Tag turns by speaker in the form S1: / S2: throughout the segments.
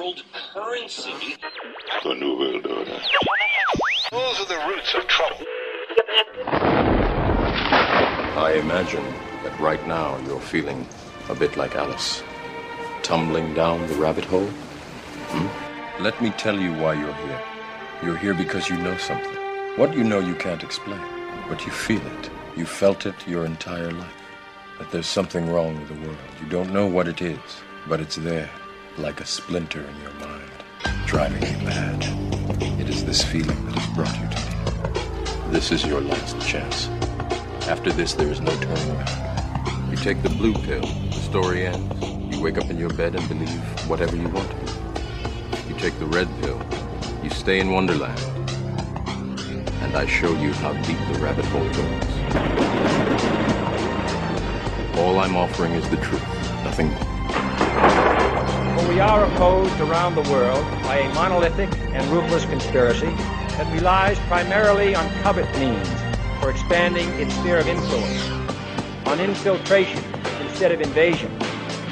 S1: world currency.
S2: The New World Order.
S1: Those are the roots of trouble.
S3: I imagine that right now you're feeling a bit like Alice, tumbling down the rabbit hole. Let me tell you why you're here. You're here because you know something. What you know you can't explain, but you feel it. You felt it your entire life. That there's something wrong with the world. You don't know what it is, but it's there, like a splinter in your mind, driving you mad. It is this feeling that has brought you to me. This is your last chance. After this, there is no turning around. You take the blue pill, the story ends. You wake up in your bed and believe whatever you want to. You take the red pill, you stay in Wonderland, and I show you how deep the rabbit hole goes. All I'm offering is the truth, nothing more.
S4: For we are opposed around the world by a monolithic and ruthless conspiracy that relies primarily on covert means for expanding its sphere of influence, on infiltration instead of invasion,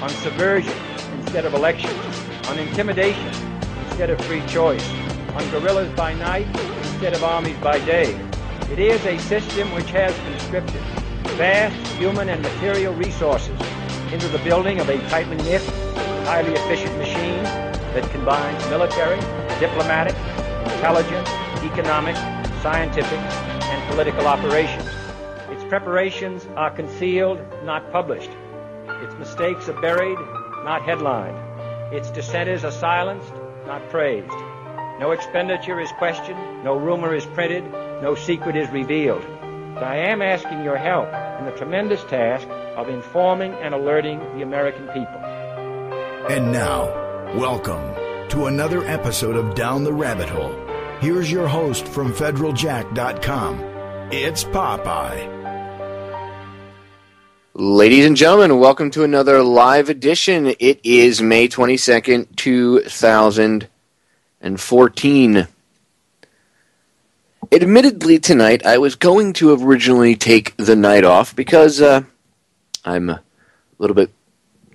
S4: on subversion instead of elections, on intimidation instead of free choice, on guerrillas by night instead of armies by day. It is a system which has conscripted vast human and material resources into the building of a tightly knit, highly efficient machine that combines military, diplomatic, intelligence, economic, scientific, and political operations. Its preparations are concealed, not published. Its mistakes are buried, not headlined. Its dissenters are silenced, not praised. No expenditure is questioned, no rumor is printed, no secret is revealed. But I am asking your help in the tremendous task of informing and alerting the American people.
S5: And now, welcome to another episode of Down the Rabbit Hole. Here's your host from federaljack.com. It's Popeye.
S6: Ladies and gentlemen, welcome to another live edition. It is May 22nd, 2014. Admittedly, tonight, I was going to originally take the night off because I'm a little bit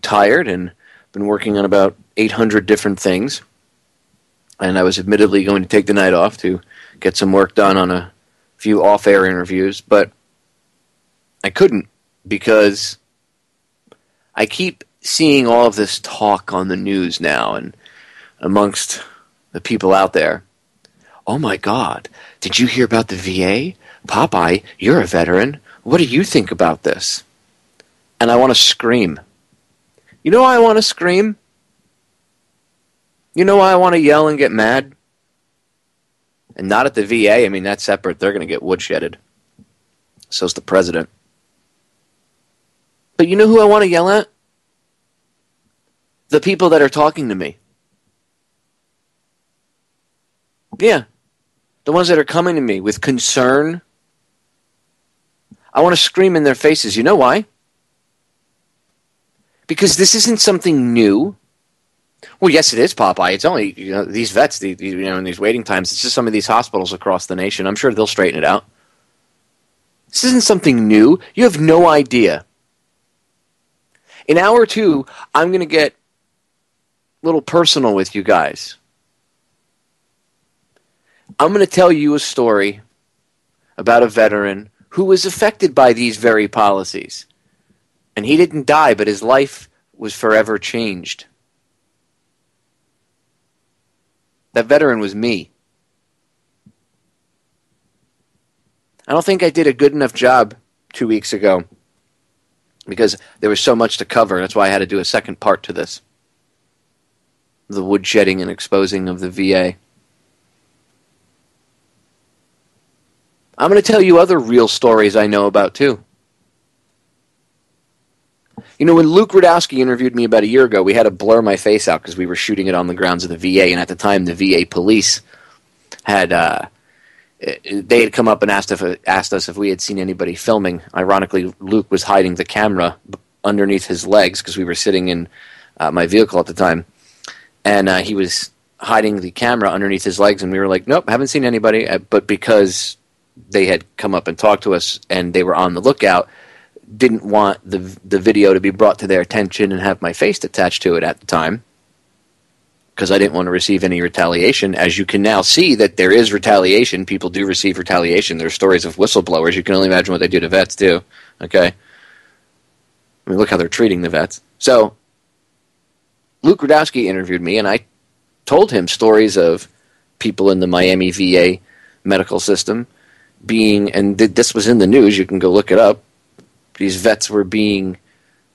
S6: tired and been working on about 800 different things. And I was admittedly going to take the night off to get some work done on a few off-air interviews, but I couldn't because I keep seeing all of this talk on the news now and amongst the people out there. Oh my God, did you hear about the VA? Popeye, you're a veteran. What do you think about this? And I want to scream. You know why I want to scream? You know why I want to yell and get mad? And not at the VA. I mean, that's separate. They're going to get woodshedded. So's the president. But you know who I want to yell at? The people that are talking to me. Yeah. The ones that are coming to me with concern. I want to scream in their faces. You know why? Because this isn't something new. Well, yes, it is, Popeye. It's only these vets, in these waiting times. It's just some of these hospitals across the nation. I'm sure they'll straighten it out. This isn't something new. You have no idea. In hour 2, I'm going to get a little personal with you guys. I'm going to tell you a story about a veteran who was affected by these very policies. And he didn't die, but his life was forever changed. That veteran was me. I don't think I did a good enough job 2 weeks ago because there was so much to cover. That's why I had to do a second part to this. The woodshedding and exposing of the VA. I'm going to tell you other real stories I know about, too. You know, when Luke Rudowski interviewed me about a year ago, we had to blur my face out because we were shooting it on the grounds of the VA, and at the time, the VA police had they had come up and asked us if we had seen anybody filming. Ironically, Luke was hiding the camera underneath his legs because we were sitting in my vehicle at the time, and he was hiding the camera underneath his legs, and we were like, nope, haven't seen anybody, but because they had come up and talked to us and they were on the lookout, didn't want the video to be brought to their attention and have my face attached to it at the time. because I didn't want to receive any retaliation. As you can now see that there is retaliation. People do receive retaliation. There's stories of whistleblowers. You can only imagine what they do to vets too. Okay? I mean, look how they're treating the vets. So, Luke Rudowski interviewed me, and I told him stories of people in the Miami VA medical system being, and this was in the news, you can go look it up, these vets were being,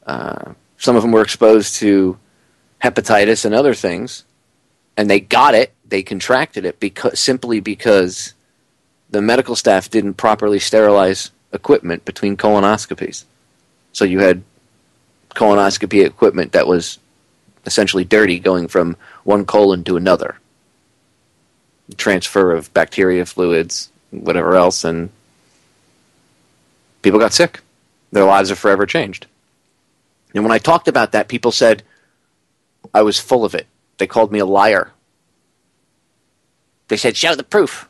S6: some of them were exposed to hepatitis and other things, and they got it, they contracted it simply because the medical staff didn't properly sterilize equipment between colonoscopies. So you had colonoscopy equipment that was essentially dirty going from one colon to another. Transfer of bacteria, fluids, whatever else, and people got sick. Their lives are forever changed. And when I talked about that, people said I was full of it. They called me a liar. They said, show the proof.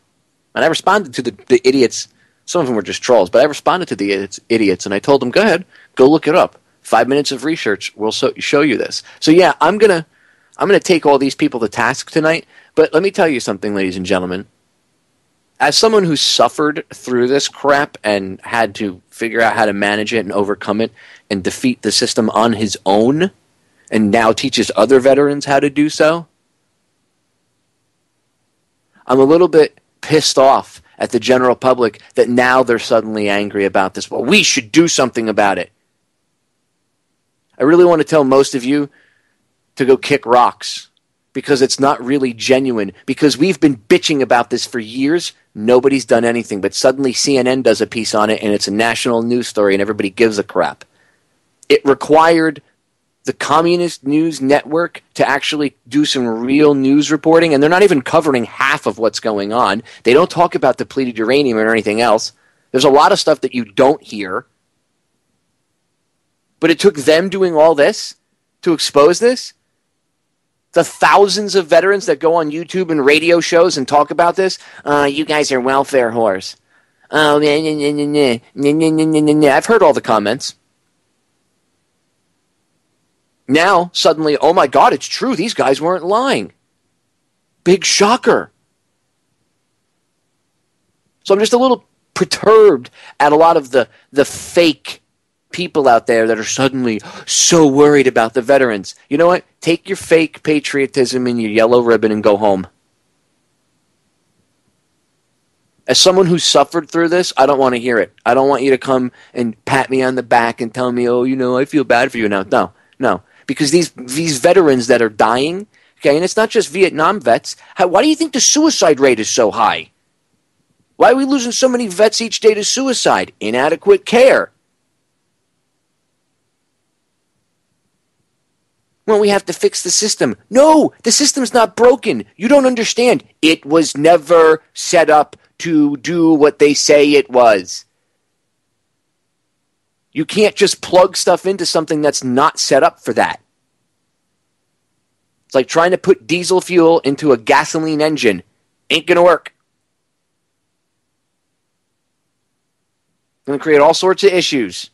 S6: And I responded to the idiots. Some of them were just trolls, but I responded to the idiots, and I told them, go ahead, go look it up. 5 minutes of research will show you this. So yeah, I'm gonna take all these people to task tonight. But let me tell you something, ladies and gentlemen. As someone who suffered through this crap and had to figure out how to manage it and overcome it and defeat the system on his own, and now teaches other veterans how to do so, I'm a little bit pissed off at the general public that now they're suddenly angry about this. Well, we should do something about it. I really want to tell most of you to go kick rocks because it's not really genuine. Because we've been bitching about this for years. Nobody's done anything. But suddenly CNN does a piece on it and it's a national news story and everybody gives a crap. It required the Communist News Network to actually do some real news reporting, and they're not even covering half of what's going on. They don't talk about depleted uranium or anything else. There's a lot of stuff that you don't hear. But it took them doing all this to expose this. The thousands of veterans that go on YouTube and radio shows and talk about this. You guys are welfare whores. Oh, I've heard all the comments. Now, suddenly, oh my God, it's true. These guys weren't lying. Big shocker. So I'm just a little perturbed at a lot of the fake people out there that are suddenly so worried about the veterans. You know what? Take your fake patriotism and your yellow ribbon and go home. As someone who suffered through this, I don't want to hear it. I don't want you to come and pat me on the back and tell me, oh, you know, I feel bad for you now. No. Because these veterans that are dying, okay, and it's not just Vietnam vets. Why do you think the suicide rate is so high? Why are we losing so many vets each day to suicide? Inadequate care. Well, we have to fix the system. No, the system's not broken. You don't understand. It was never set up to do what they say it was. You can't just plug stuff into something that's not set up for that. It's like trying to put diesel fuel into a gasoline engine. Ain't going to work. Going to create all sorts of issues.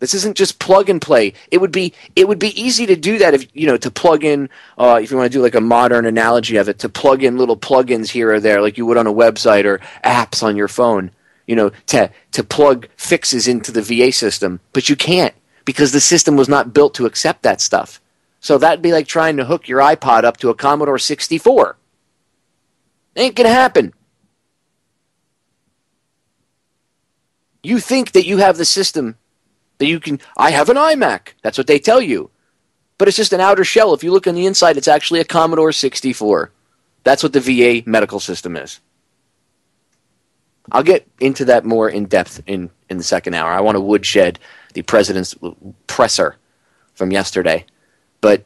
S6: This isn't just plug and play. It would be easy to do that if to plug in if you want to do like a modern analogy of it, to plug in little plugins here or there like you would on a website or apps on your phone, to plug fixes into the VA system, but you can't because the system was not built to accept that stuff. So that'd be like trying to hook your iPod up to a Commodore 64. Ain't going to happen. You think that you have the system that you can, I have an iMac. That's what they tell you. But it's just an outer shell. If you look on the inside, it's actually a Commodore 64. That's what the VA medical system is. I'll get into that more in depth in the second hour. I want to woodshed the president's presser from yesterday. But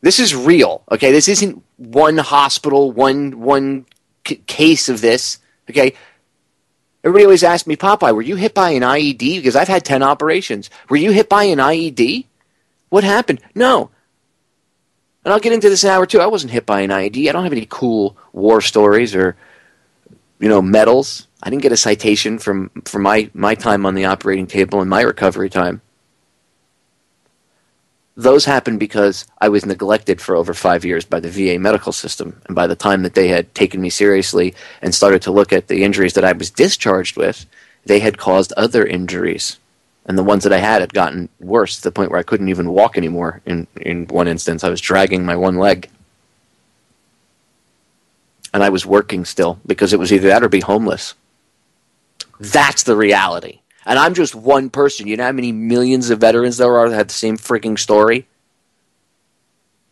S6: this is real, okay? This isn't one hospital, one case of this, okay? Everybody always asks me, Popeye, were you hit by an IED? Because I've had 10 operations. Were you hit by an IED? What happened? No. And I'll get into this in an hour, too. I wasn't hit by an IED. I don't have any cool war stories or, medals. I didn't get a citation from my time on the operating table and my recovery time. those happened because I was neglected for over 5 years by the VA medical system. And by the time that they had taken me seriously and started to look at the injuries that I was discharged with, they had caused other injuries. And the ones that I had gotten worse to the point where I couldn't even walk anymore. In one instance, I was dragging my one leg. And I was working still because it was either that or be homeless. That's the reality. And I'm just one person. You know how many millions of veterans there are that have the same freaking story?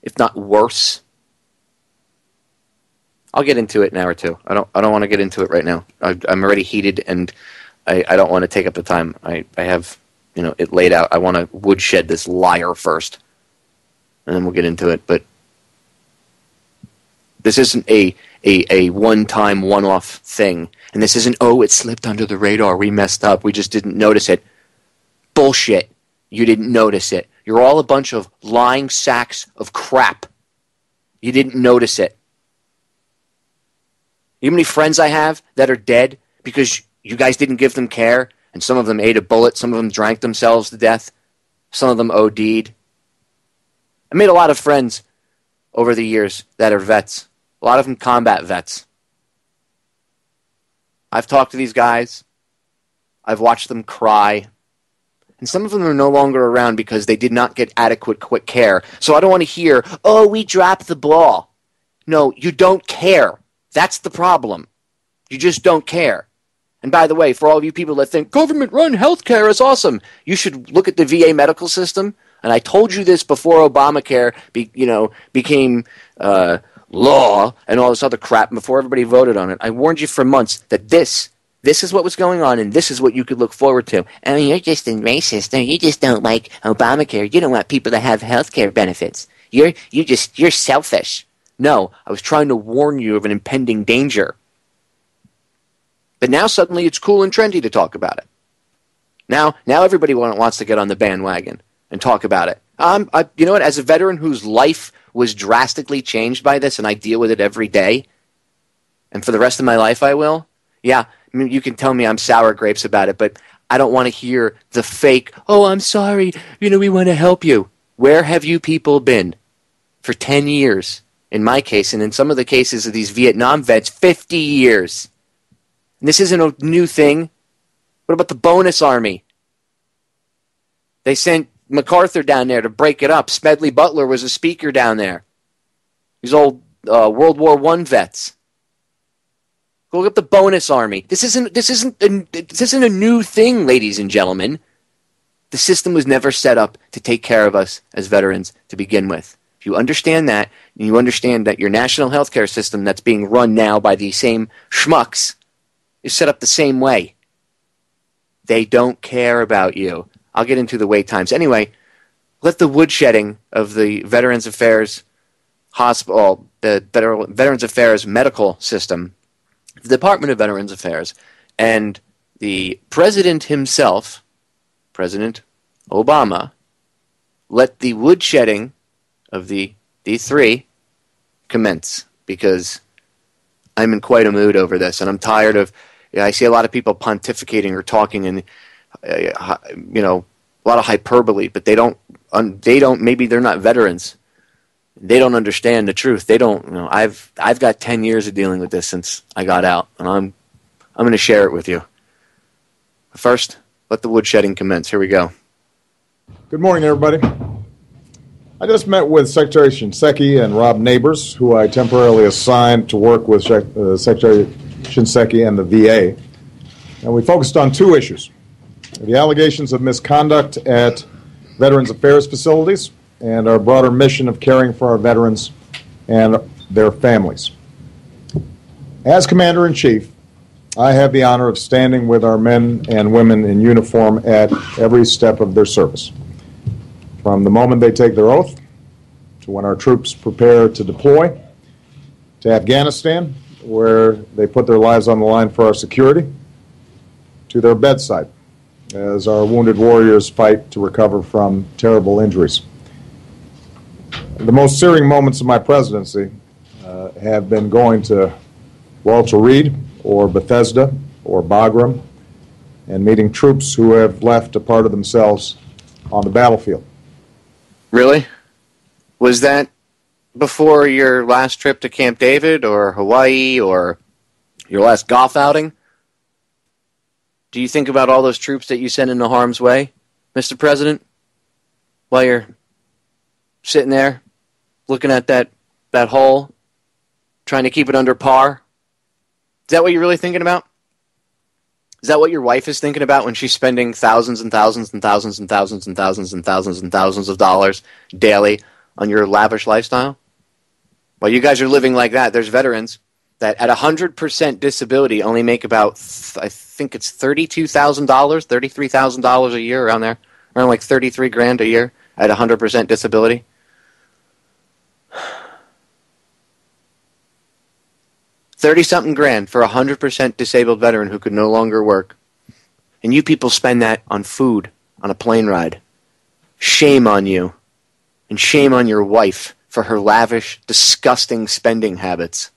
S6: If not worse. I'll get into it in an hour or two. I don't want to get into it right now. I'm already heated, and I don't want to take up the time. I have it laid out. I want to woodshed this liar first, and then we'll get into it. But this isn't a one-time, one-off thing. And this isn't, it slipped under the radar, we messed up, we just didn't notice it. Bullshit. You didn't notice it. You're all a bunch of lying sacks of crap. You didn't notice it. You know how many friends I have that are dead because you guys didn't give them care, and some of them ate a bullet, some of them drank themselves to death, some of them OD'd. I made a lot of friends over the years that are vets. A lot of them combat vets. I've talked to these guys. I've watched them cry. And some of them are no longer around because they did not get adequate quick care. So I don't want to hear, we dropped the ball. No, you don't care. That's the problem. You just don't care. And by the way, for all of you people that think government-run healthcare is awesome, you should look at the VA medical system. And I told you this before Obamacare became law and all this other crap, and before everybody voted on it. I warned you for months that this is what was going on, and this is what you could look forward to. I mean, you're just a racist, or you just don't like Obamacare. You don't want people to have health care benefits. You're selfish. No, I was trying to warn you of an impending danger. But now suddenly it's cool and trendy to talk about it. Now everybody wants to get on the bandwagon and talk about it. You know what? As a veteran whose life was drastically changed by this, and I deal with it every day, and for the rest of my life I will, yeah, I mean, you can tell me I'm sour grapes about it, but I don't want to hear the fake, I'm sorry, we want to help you. Where have you people been for 10 years? In my case, and in some of the cases of these Vietnam vets, 50 years. And this isn't a new thing. What about the bonus army? They sent MacArthur down there to break it up. Smedley Butler was a speaker down there. These old World War I vets. Go look up the bonus army. This isn't a new thing, ladies and gentlemen. The system was never set up to take care of us as veterans to begin with. If you understand that, and you understand that your national health care system that's being run now by these same schmucks is set up the same way. They don't care about you. I'll get into the wait times. Anyway, let the woodshedding of the Veterans Affairs Hospital, the Veterans Affairs medical system, the Department of Veterans Affairs, and the President himself, President Obama, let the woodshedding of the D3 commence, because I'm in quite a mood over this, and I'm tired of, I see a lot of people pontificating or talking and a lot of hyperbole, but they don't, maybe they're not veterans. They don't understand the truth. They don't, I've got 10 years of dealing with this since I got out, and I'm going to share it with you. First, let the woodshedding commence. Here we go.
S7: Good morning, everybody. I just met with Secretary Shinseki and Rob Neighbors, who I temporarily assigned to work with Secretary Shinseki and the VA. And we focused on two issues: the allegations of misconduct at Veterans Affairs facilities and our broader mission of caring for our veterans and their families. As Commander-in-Chief, I have the honor of standing with our men and women in uniform at every step of their service. From the moment they take their oath, to when our troops prepare to deploy, to Afghanistan, where they put their lives on the line for our security, to their bedside, as our wounded warriors fight to recover from terrible injuries. The most searing moments of my presidency have been going to Walter Reed, or Bethesda, or Bagram, and meeting troops who have left a part of themselves on the battlefield.
S6: Really? Was that before your last trip to Camp David or Hawaii or your last golf outing? Do you think about all those troops that you send into harm's way, Mr. President, while you're sitting there looking at that hole, trying to keep it under par? Is that what you're really thinking about? Is that what your wife is thinking about when she's spending thousands and thousands and thousands and thousands and thousands and thousands and thousands of dollars daily on your lavish lifestyle? While you guys are living like that, there's veterans that at 100% disability only make about, I think it's $32,000, $33,000 a year, around there. Around like 33 grand a year at 100% disability. $30-something grand for a 100% disabled veteran who could no longer work. And you people spend that on food, on a plane ride. Shame on you. And shame on your wife for her lavish, disgusting spending habits.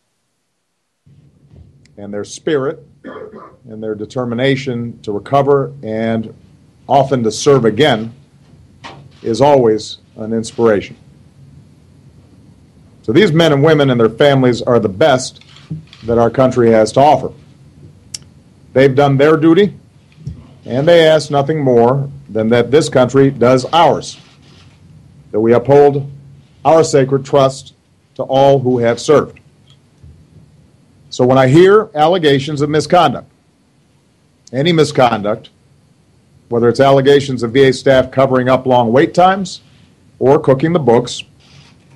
S7: And their spirit and their determination to recover and often to serve again is always an inspiration. So these men and women and their families are the best that our country has to offer. They've done their duty, and they ask nothing more than that this country does ours, that we uphold our sacred trust to all who have served. So when I hear allegations of misconduct, any misconduct, whether it's allegations of VA staff covering up long wait times or cooking the books,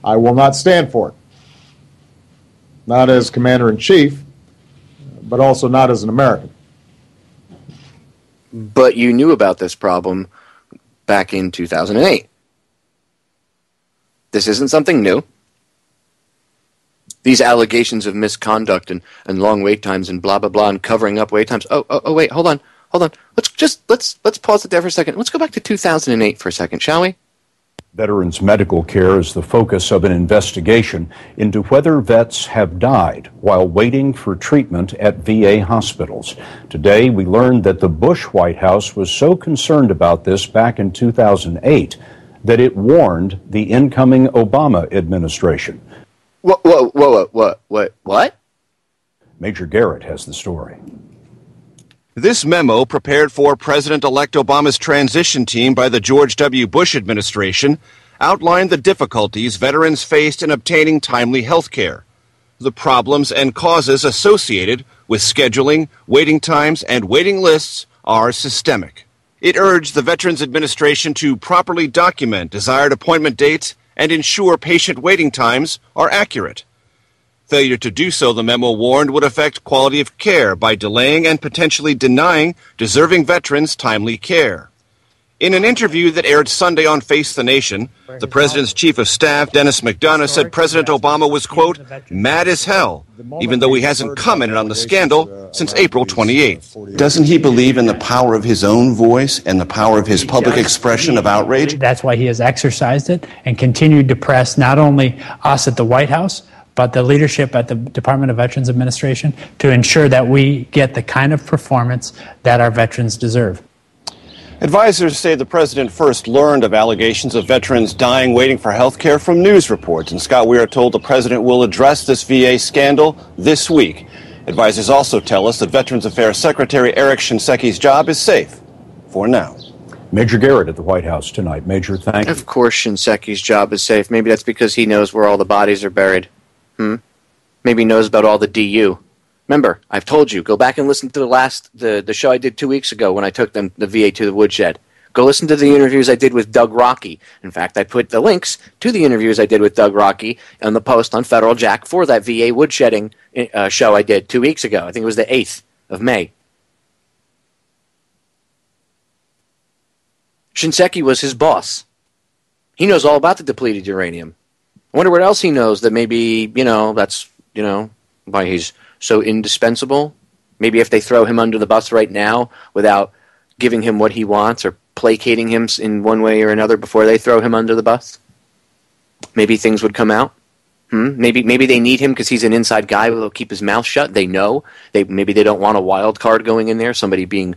S7: I will not stand for it. Not as Commander-in-Chief, but also not as an American.
S6: But you knew about this problem back in 2008. This isn't something new. These allegations of misconduct and long wait times and blah, blah, blah, and covering up wait times. Oh, wait, hold on. Let's pause it there for a second. Let's go back to 2008 for a second, shall we?
S8: Veterans medical care is the focus of an investigation into whether vets have died while waiting for treatment at VA hospitals. Today, we learned that the Bush White House was so concerned about this back in 2008 that it warned the incoming Obama administration.
S6: What?
S8: Major Garrett has the story.
S9: This memo, prepared for President-elect Obama's transition team by the George W. Bush administration, outlined the difficulties veterans faced in obtaining timely health care, the problems and causes associated with scheduling, waiting times, and waiting lists are systemic. It urged the Veterans Administration to properly document desired appointment dates and ensure patient waiting times are accurate. Failure to do so, the memo warned, would affect quality of care by delaying and potentially denying deserving veterans timely care. In an interview that aired Sunday on Face the Nation, the President's Chief of Staff, Dennis McDonough, said President Obama was, quote, mad as hell, even though he hasn't commented on the scandal since April 28th.
S10: Doesn't he believe in the power of his own voice and the power of his public expression of outrage?
S11: That's why he has exercised it and continued to press not only us at the White House, but the leadership at the Department of Veterans Administration to ensure that we get the kind of performance that our veterans deserve.
S9: Advisors say the president first learned of allegations of veterans dying waiting for health care from news reports. And Scott, we are told the president will address this VA scandal this week. Advisors also tell us that Veterans Affairs Secretary Eric Shinseki's job is safe for now.
S8: Major Garrett at the White House tonight. Major, thank you.
S6: Of course Shinseki's job is safe. Maybe that's because he knows where all the bodies are buried. Maybe he knows about all the DU. Remember, I've told you, go back and listen to the show I did 2 weeks ago when I took the VA to the woodshed. Go listen to the interviews I did with Doug Rocky. In fact, I put the links to the interviews I did with Doug Rocky on the post on Federal Jack for that VA woodshedding show I did 2 weeks ago. I think it was the 8th of May. Shinseki was his boss. He knows all about the depleted uranium. I wonder what else he knows that maybe, that's, why he's so indispensable. Maybe if they throw him under the bus right now without giving him what he wants or placating him in one way or another before they throw him under the bus, maybe things would come out. Maybe they need him because he's an inside guy who will keep his mouth shut. They know. Maybe they don't want a wild card going in there, somebody being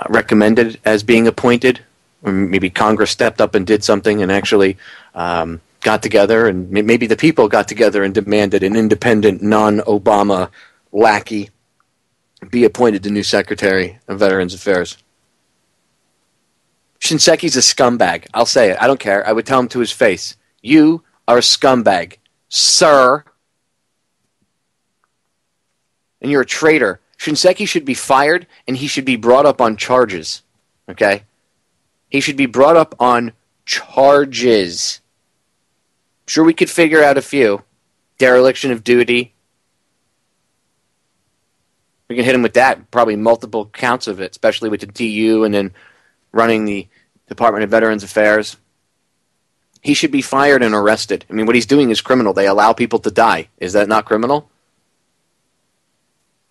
S6: recommended as being appointed Or maybe Congress stepped up and did something and actually got together, and maybe the people got together and demanded an independent, non-Obama lackey be appointed the new Secretary of Veterans Affairs. Shinseki's a scumbag. I'll say it. I don't care. I would tell him to his face. You are a scumbag, sir. And you're a traitor. Shinseki should be fired, and he should be brought up on charges. Okay? He should be brought up on charges. Sure, we could figure out a few. Dereliction of duty. We can hit him with that. Probably multiple counts of it, especially with the DU and then running the Department of Veterans Affairs. He should be fired and arrested. I mean, what he's doing is criminal. They allow people to die. Is that not criminal?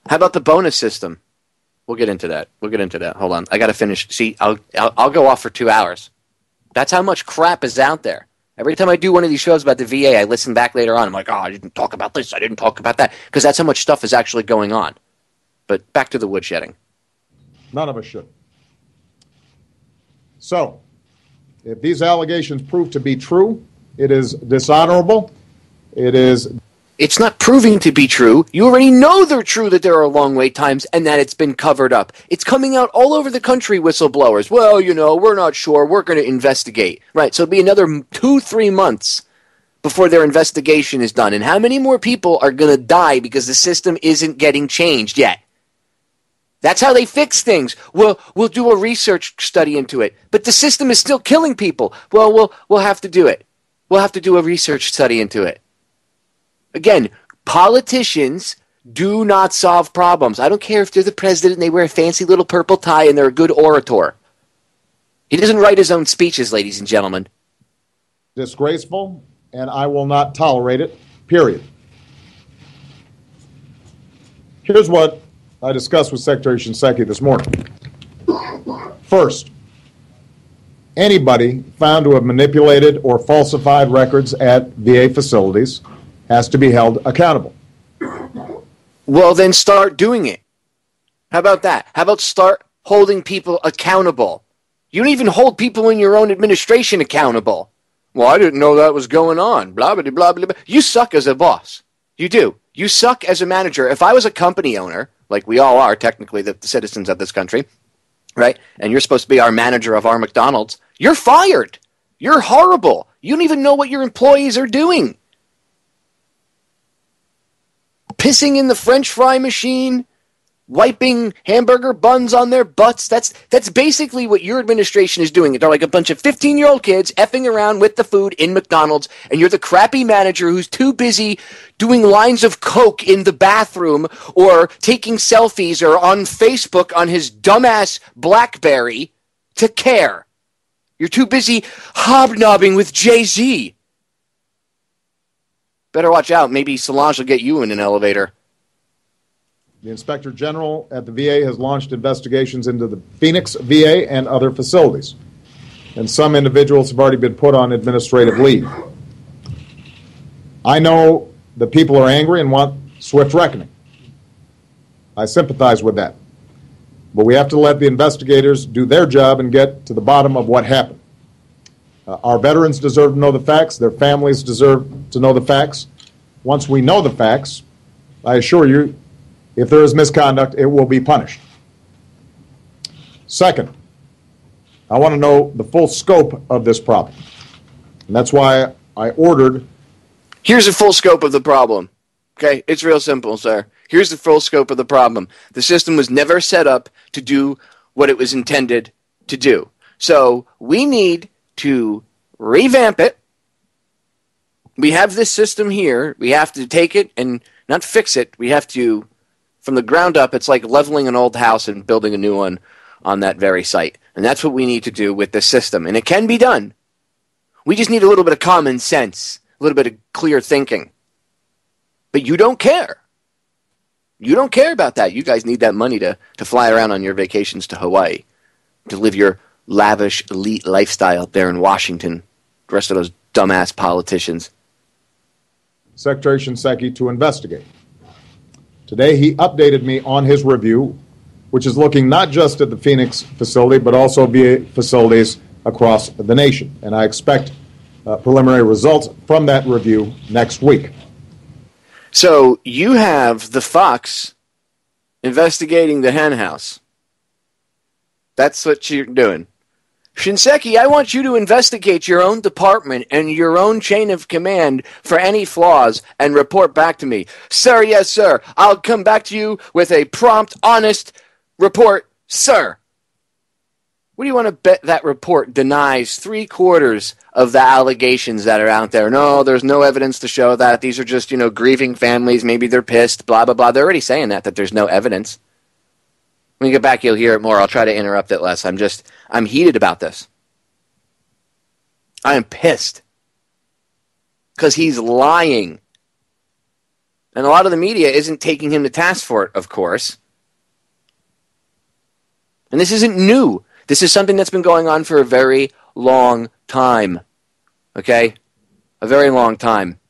S6: How about the bonus system? We'll get into that. Hold on. I got to finish. See, I'll go off for 2 hours. That's how much crap is out there. Every time I do one of these shows about the VA, I listen back later on. I'm like, oh, I didn't talk about this. I didn't talk about that. Because that's how much stuff is actually going on. But back to the woodshedding. None of us should.
S7: So, if these allegations prove to be true, it is dishonorable.
S6: It's not proving to be true. You already know they're true, that there are long wait times and that it's been covered up. It's coming out all over the country, whistleblowers. Well, we're not sure. We're going to investigate. Right, so it'll be another 2-3 months before their investigation is done. And how many more people are going to die because the system isn't getting changed yet? That's how they fix things. We'll do a research study into it. But the system is still killing people. Well, we'll have to do it. We'll have to do a research study into it. Again, politicians do not solve problems. I don't care if they're the president and they wear a fancy little purple tie and they're a good orator. He doesn't write his own speeches, ladies and gentlemen.
S7: Disgraceful, and I will not tolerate it, period. Here's what I discussed with Secretary Shinseki this morning. First, anybody found to have manipulated or falsified records at VA facilities has to be held accountable.
S6: Well, then start doing it. How about that? How about start holding people accountable? You don't even hold people in your own administration accountable. Well, I didn't know that was going on. Blah, blah, blah, blah, blah. You suck as a boss. You do. You suck as a manager. If I was a company owner, like we all are, technically, the citizens of this country, right? And you're supposed to be our manager of our McDonald's, you're fired. You're horrible. You don't even know what your employees are doing. Pissing in the French fry machine, wiping hamburger buns on their butts. That's basically what your administration is doing. They're like a bunch of 15-year-old kids effing around with the food in McDonald's, and you're the crappy manager who's too busy doing lines of coke in the bathroom or taking selfies or on Facebook on his dumbass BlackBerry to care. You're too busy hobnobbing with Jay-Z. Better watch out. Maybe Solange will get you in an elevator.
S7: The Inspector General at the VA has launched investigations into the Phoenix VA and other facilities. And some individuals have already been put on administrative leave. I know the people are angry and want swift reckoning. I sympathize with that. But we have to let the investigators do their job and get to the bottom of what happened. Our veterans deserve to know the facts. Their families deserve to know the facts. Once we know the facts, I assure you, if there is misconduct, it will be punished. Second, I want to know the full scope of this problem. And that's why I ordered...
S6: Here's the full scope of the problem. Okay? It's real simple, sir. Here's the full scope of the problem. The system was never set up to do what it was intended to do. So we need to revamp it. We have this system here. We have to take it and not fix it. We have to, from the ground up, it's like leveling an old house and building a new one on that very site. And that's what we need to do with this system. And it can be done. We just need a little bit of common sense, a little bit of clear thinking. But you don't care. You don't care about that. You guys need that money to fly around on your vacations to Hawaii, to live your lavish, elite lifestyle up there in Washington. The rest of those dumbass politicians.
S7: Secretary Shinseki to investigate. Today he updated me on his review, which is looking not just at the Phoenix facility, but also VA facilities across the nation. And I expect preliminary results from that review next week.
S6: So you have the Fox investigating the hen house. That's what you're doing. Shinseki, I want you to investigate your own department and your own chain of command for any flaws and report back to me. Sir, yes, sir. I'll come back to you with a prompt, honest report, sir. What do you want to bet that report denies 3/4 of the allegations that are out there? No, there's no evidence to show that. These are just, grieving families. Maybe they're pissed, blah, blah, blah. They're already saying that there's no evidence. When you get back, you'll hear it more. I'll try to interrupt it less. I'm heated about this. I am pissed. Because he's lying. And a lot of the media isn't taking him to task for it, of course. And this isn't new. This is something that's been going on for a very long time. Okay? A very long time.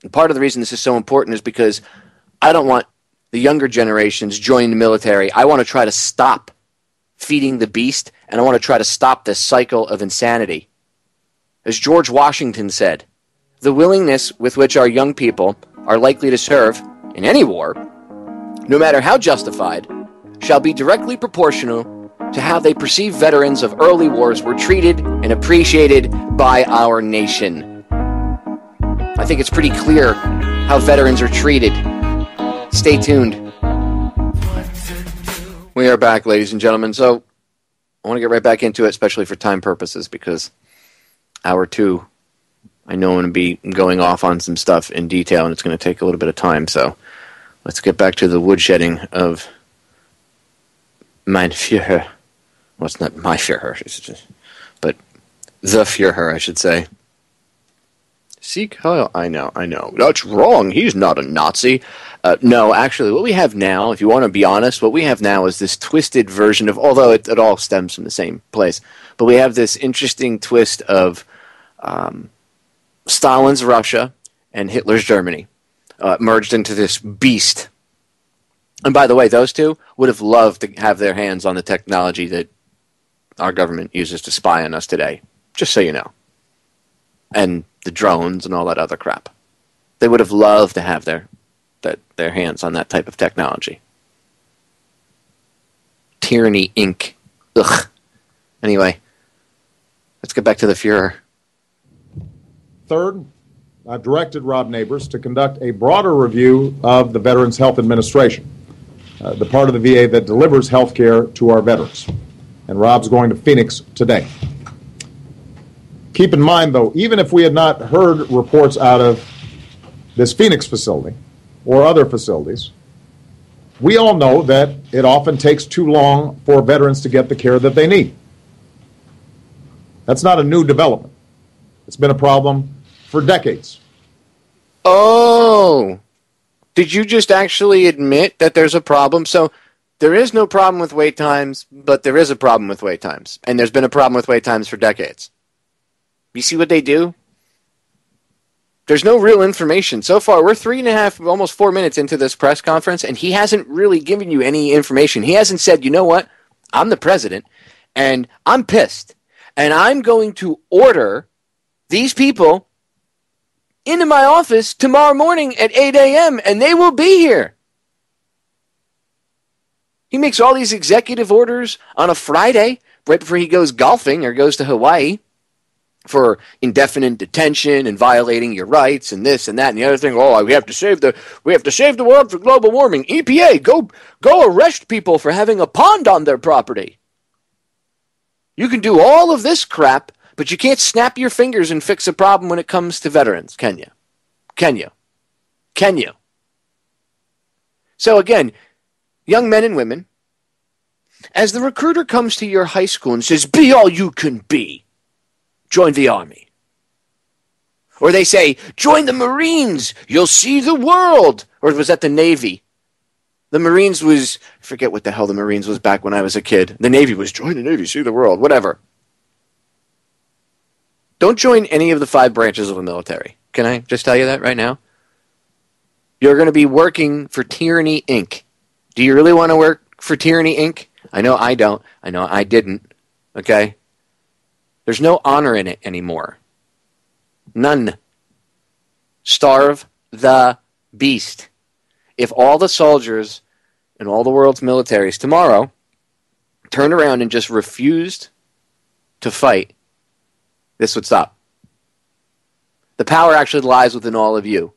S6: And part of the reason this is so important is because I don't want the younger generations joining the military. I want to try to stop feeding the beast, and I want to try to stop this cycle of insanity. As George Washington said, the willingness with which our young people are likely to serve in any war, no matter how justified, shall be directly proportional to how they perceive veterans of early wars were treated and appreciated by our nation. I think it's pretty clear how veterans are treated. Stay tuned. We are back, ladies and gentlemen. So I want to get right back into it, especially for time purposes, because hour 2, I know I'm going to be going off on some stuff in detail, and it's going to take a little bit of time. So let's get back to the woodshedding of mein Führer. Well, it's not my Führer, but the Führer, I should say. Sieg Heil? I know. That's wrong. He's not a Nazi. No, actually, what we have now, if you want to be honest, what we have now is this twisted version of, although it all stems from the same place, but we have this interesting twist of Stalin's Russia and Hitler's Germany merged into this beast. And by the way, those two would have loved to have their hands on the technology that our government uses to spy on us today, just so you know. And the drones and all that other crap. They would have loved to have their hands on that type of technology. Tyranny, Inc. Ugh. Anyway, let's get back to the Fuhrer.
S7: Third, I've directed Rob Neighbors to conduct a broader review of the Veterans Health Administration, the part of the VA that delivers health care to our veterans. And Rob's going to Phoenix today. Keep in mind, though, even if we had not heard reports out of this Phoenix facility or other facilities, we all know that it often takes too long for veterans to get the care that they need. That's not a new development. It's been a problem for decades.
S6: Oh, did you just actually admit that there's a problem? So there is no problem with wait times, but there is a problem with wait times. And there's been a problem with wait times for decades. You see what they do? There's no real information. So far, we're 3.5, almost 4 minutes into this press conference, and he hasn't really given you any information. He hasn't said, you know what? I'm the president, and I'm pissed, and I'm going to order these people into my office tomorrow morning at 8 a.m., and they will be here. He makes all these executive orders on a Friday, right before he goes golfing or goes to Hawaii, for indefinite detention and violating your rights and this and that and the other thing. Oh, we have to save the world for global warming. EPA, go arrest people for having a pond on their property. You can do all of this crap, but you can't snap your fingers and fix a problem when it comes to veterans, can you? Can you? Can you? So again, young men and women, as the recruiter comes to your high school and says, be all you can be, join the Army. Or they say, join the Marines, you'll see the world. Or was that the Navy? The Marines was, I forget what the hell the Marines was back when I was a kid. The Navy was, join the Navy, see the world, whatever. Don't join any of the 5 branches of the military. Can I just tell you that right now? You're going to be working for Tyranny, Inc. Do you really want to work for Tyranny, Inc.? I know I don't. I know I didn't. Okay? There's no honor in it anymore. None. Starve the beast. If all the soldiers in all the world's militaries tomorrow turned around and just refused to fight, this would stop. The power actually lies within all of you.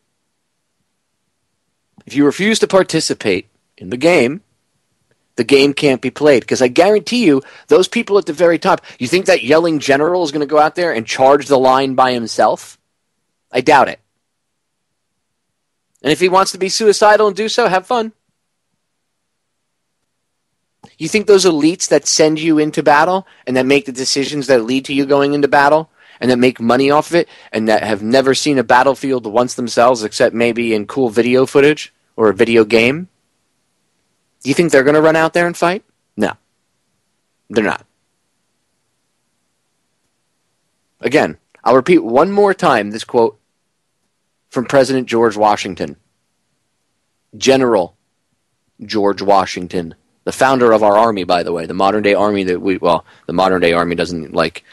S6: If you refuse to participate in the game can't be played. Because I guarantee you, those people at the very top, you think that yelling general is going to go out there and charge the line by himself? I doubt it. And if he wants to be suicidal and do so, have fun. You think those elites that send you into battle and that make the decisions that lead to you going into battle and that make money off of it and that have never seen a battlefield once themselves except maybe in cool video footage or a video game, do you think they're going to run out there and fight? No. They're not. Again, I'll repeat one more time this quote from President George Washington. General George Washington. The founder of our army, by the way. The modern-day army the modern-day army doesn't like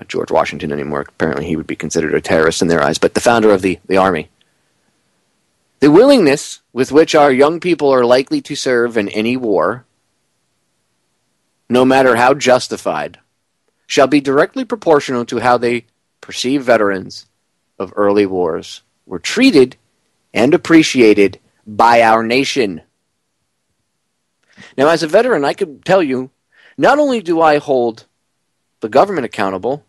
S6: George Washington anymore. Apparently he would be considered a terrorist in their eyes. But the founder of the army. The willingness with which our young people are likely to serve in any war, no matter how justified, shall be directly proportional to how they perceive veterans of early wars were treated and appreciated by our nation. Now, as a veteran, I could tell you, not only do I hold the government accountable,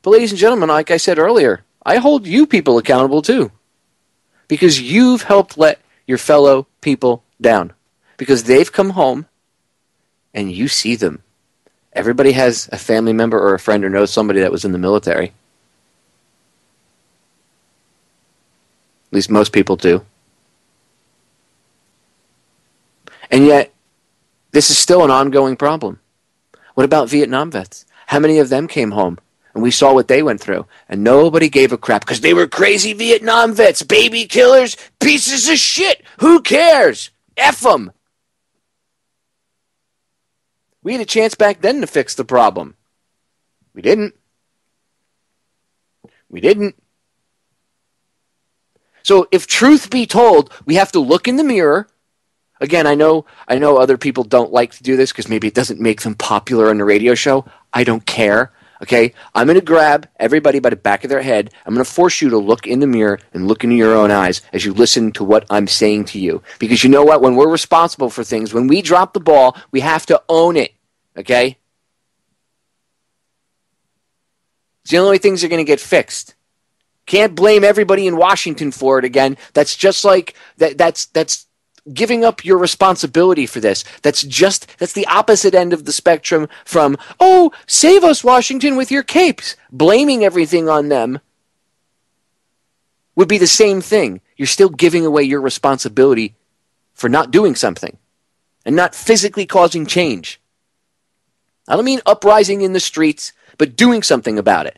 S6: but ladies and gentlemen, like I said earlier, I hold you people accountable too. Because you've helped let your fellow people down. Because they've come home and you see them. Everybody has a family member or a friend or knows somebody that was in the military. At least most people do. And yet, this is still an ongoing problem. What about Vietnam vets? How many of them came home? And we saw what they went through. And nobody gave a crap because they were crazy Vietnam vets. Baby killers, pieces of shit. Who cares? F them. We had a chance back then to fix the problem. We didn't. We didn't. So if truth be told, we have to look in the mirror. Again, I know other people don't like to do this because maybe it doesn't make them popular on the radio show. I don't care. Okay? I'm going to grab everybody by the back of their head. I'm going to force you to look in the mirror and look into your own eyes as you listen to what I'm saying to you. Because you know what? When we're responsible for things, when we drop the ball, we have to own it. Okay? It's the only way things are going to get fixed. Can't blame everybody in Washington for it again. That's just like that's giving up your responsibility for this. That's the opposite end of the spectrum from, oh, save us, Washington, with your capes. Blaming everything on them would be the same thing. You're still giving away your responsibility for not doing something and not physically causing change. I don't mean uprising in the streets, but doing something about it.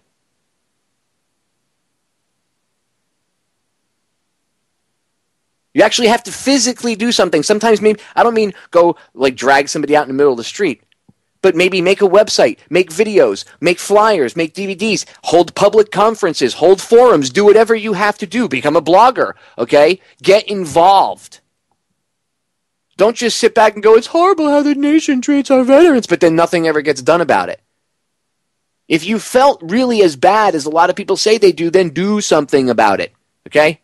S6: You actually have to physically do something. Sometimes maybe, I don't mean go like drag somebody out in the middle of the street, but maybe make a website, make videos, make flyers, make DVDs, hold public conferences, hold forums, do whatever you have to do. Become a blogger, okay? Get involved. Don't just sit back and go, it's horrible how the nation treats our veterans, but then nothing ever gets done about it. If you felt really as bad as a lot of people say they do, then do something about it, okay?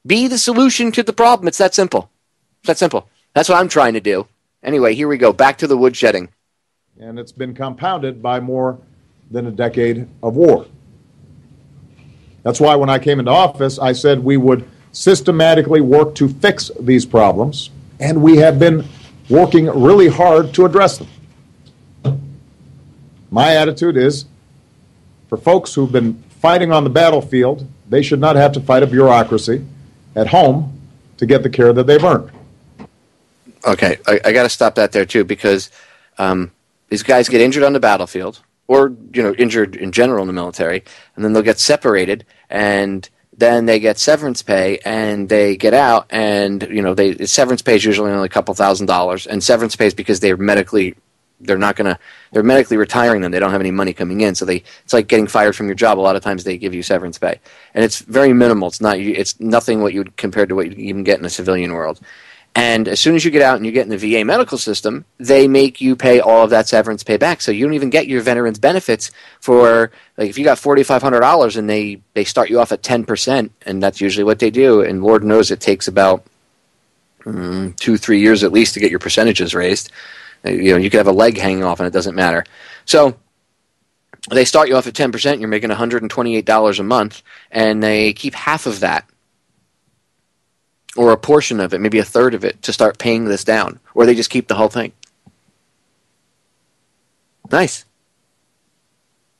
S6: Be the solution to the problem. It's that simple. It's that simple. That's what I'm trying to do. Anyway, here we go. Back to the woodshedding.
S7: And it's been compounded by more than a decade of war. That's why when I came into office, I said we would systematically work to fix these problems, and we have been working really hard to address them. My attitude is, for folks who've been fighting on the battlefield, they should not have to fight a bureaucracy at home to get the care that they've earned.
S6: Okay, I got to stop that there too, because these guys get injured on the battlefield, or injured in general in the military, and then they'll get separated, and then they get severance pay, and they get out, and severance pay is usually only a couple $1,000s, and severance pay is because they're medically they're medically retiring them. They don't have any money coming in, so it's like getting fired from your job. A lot of times they give you severance pay, and it's very minimal. It's nothing what you would compared to what you even get in a civilian world. And as soon as you get out and you get in the VA medical system, they make you pay all of that severance pay back. So you don't even get your veterans benefits for, like, if you got $4,500 and they start you off at 10%, and that's usually what they do. And Lord knows it takes about 2-3 years at least to get your percentages raised. You could have a leg hanging off and it doesn't matter. So they start you off at 10%, you're making $128 a month, and they keep half of that, or a portion of it, maybe a third of it, to start paying this down. Or they just keep the whole thing. Nice.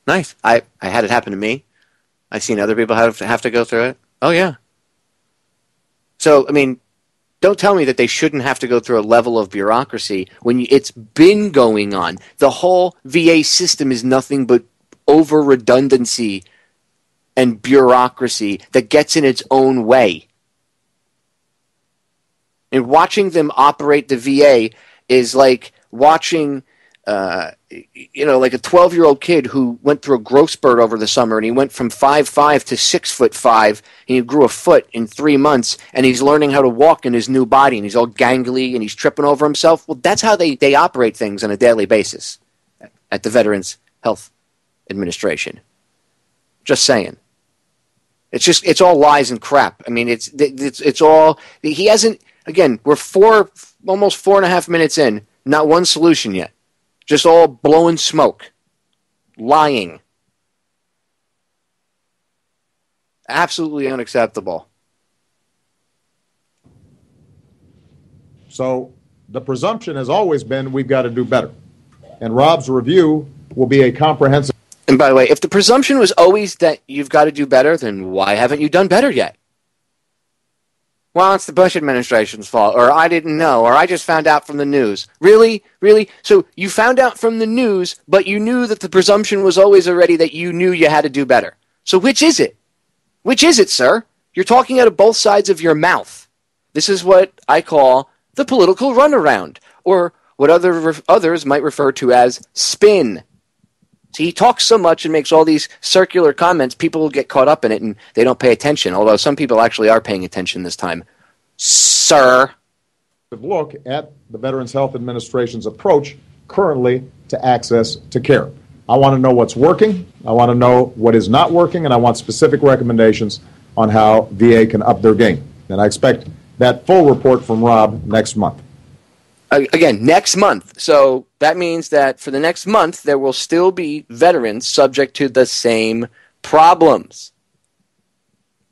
S6: Nice. I had it happen to me. I've seen other people have to go through it. Oh, yeah. So, I mean, don't tell me that they shouldn't have to go through a level of bureaucracy when it's been going on. The whole VA system is nothing but over-redundancy and bureaucracy that gets in its own way. And watching them operate the VA is like watching, like a 12-year-old kid who went through a growth spurt over the summer, and he went from 5'5" to 6'5", and he grew a foot in 3 months, and he's learning how to walk in his new body, and he's all gangly, and he's tripping over himself. Well, that's how they operate things on a daily basis at the Veterans Health Administration. Just saying. It's all lies and crap. I mean, it's all, he hasn't. Again, we're almost 4.5 minutes in, not one solution yet. Just all blowing smoke. Lying. Absolutely unacceptable.
S7: So the presumption has always been we've got to do better. And Rob's review will be a comprehensive...
S6: And by the way, if the presumption was always that you've got to do better, then why haven't you done better yet? Well, it's the Bush administration's fault, or I didn't know, or I just found out from the news. Really? Really? So you found out from the news, but you knew that the presumption was always already that you knew you had to do better. So which is it? Which is it, sir? You're talking out of both sides of your mouth. This is what I call the political runaround, or what others might refer to as spin. See, he talks so much and makes all these circular comments, people will get caught up in it and they don't pay attention, although some people actually are paying attention this time. Sir.
S7: Look at the Veterans Health Administration's approach currently to access to care. I want to know what's working, I want to know what is not working, and I want specific recommendations on how VA can up their game. And I expect that full report from Rob next month.
S6: Again, next month. So that means that for the next month, there will still be veterans subject to the same problems.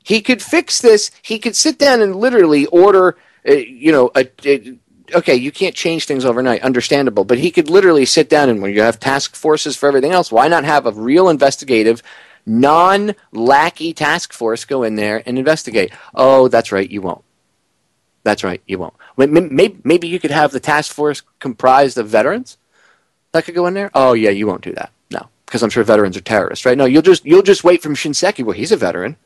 S6: He could fix this. He could sit down and literally order, okay, you can't change things overnight, understandable, but he could literally sit down and when you have task forces for everything else, why not have a real investigative, non-lackey task force go in there and investigate? Oh, that's right, you won't. That's right, you won't. Maybe you could have the task force comprised of veterans that could go in there? Oh, yeah, you won't do that. No, because I'm sure veterans are terrorists, right? No, you'll just wait from Shinseki. Well, he's a veteran.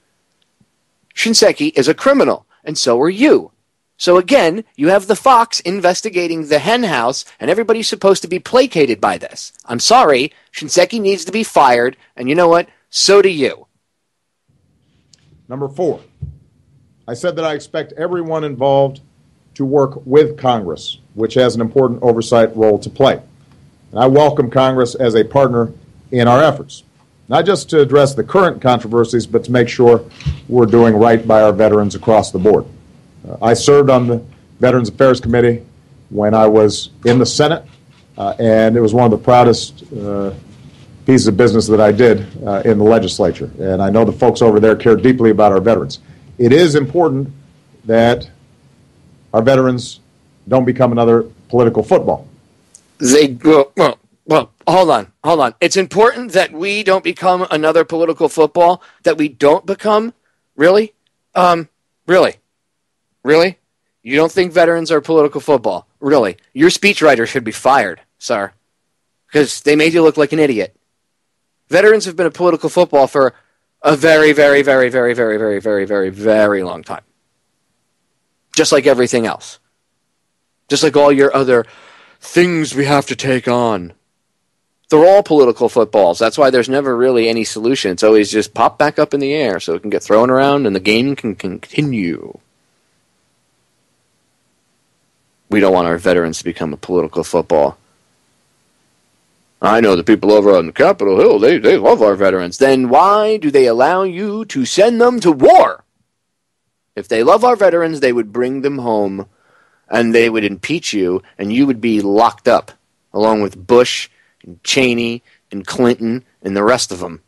S6: Shinseki is a criminal, and so are you. So again, you have the fox investigating the hen house, and everybody's supposed to be placated by this. I'm sorry, Shinseki needs to be fired, and you know what? So do you.
S7: Number 4. I said that I expect everyone involved to work with Congress, which has an important oversight role to play. And I welcome Congress as a partner in our efforts, not just to address the current controversies, but to make sure we're doing right by our veterans across the board. I served on the Veterans Affairs Committee when I was in the Senate, and it was one of the proudest pieces of business that I did in the legislature. And I know the folks over there care deeply about our veterans. It is important that our veterans don't become another political football.
S6: Well, hold on. It's important that we don't become another political football, that we don't become? Really? Really? You don't think veterans are political football? Really? Your speechwriter should be fired, sir, because they made you look like an idiot. Veterans have been a political football for a very, very, very, very, very, very, very, very, very long time. Just like everything else. Just like all your other things we have to take on. They're all political footballs. That's why there's never really any solution. It's always just pop back up in the air so it can get thrown around and the game can continue. We don't want our veterans to become a political football. I know the people over on Capitol Hill, they love our veterans. Then why do they allow you to send them to war? If they love our veterans, they would bring them home and they would impeach you and you would be locked up along with Bush and Cheney and Clinton and the rest of them.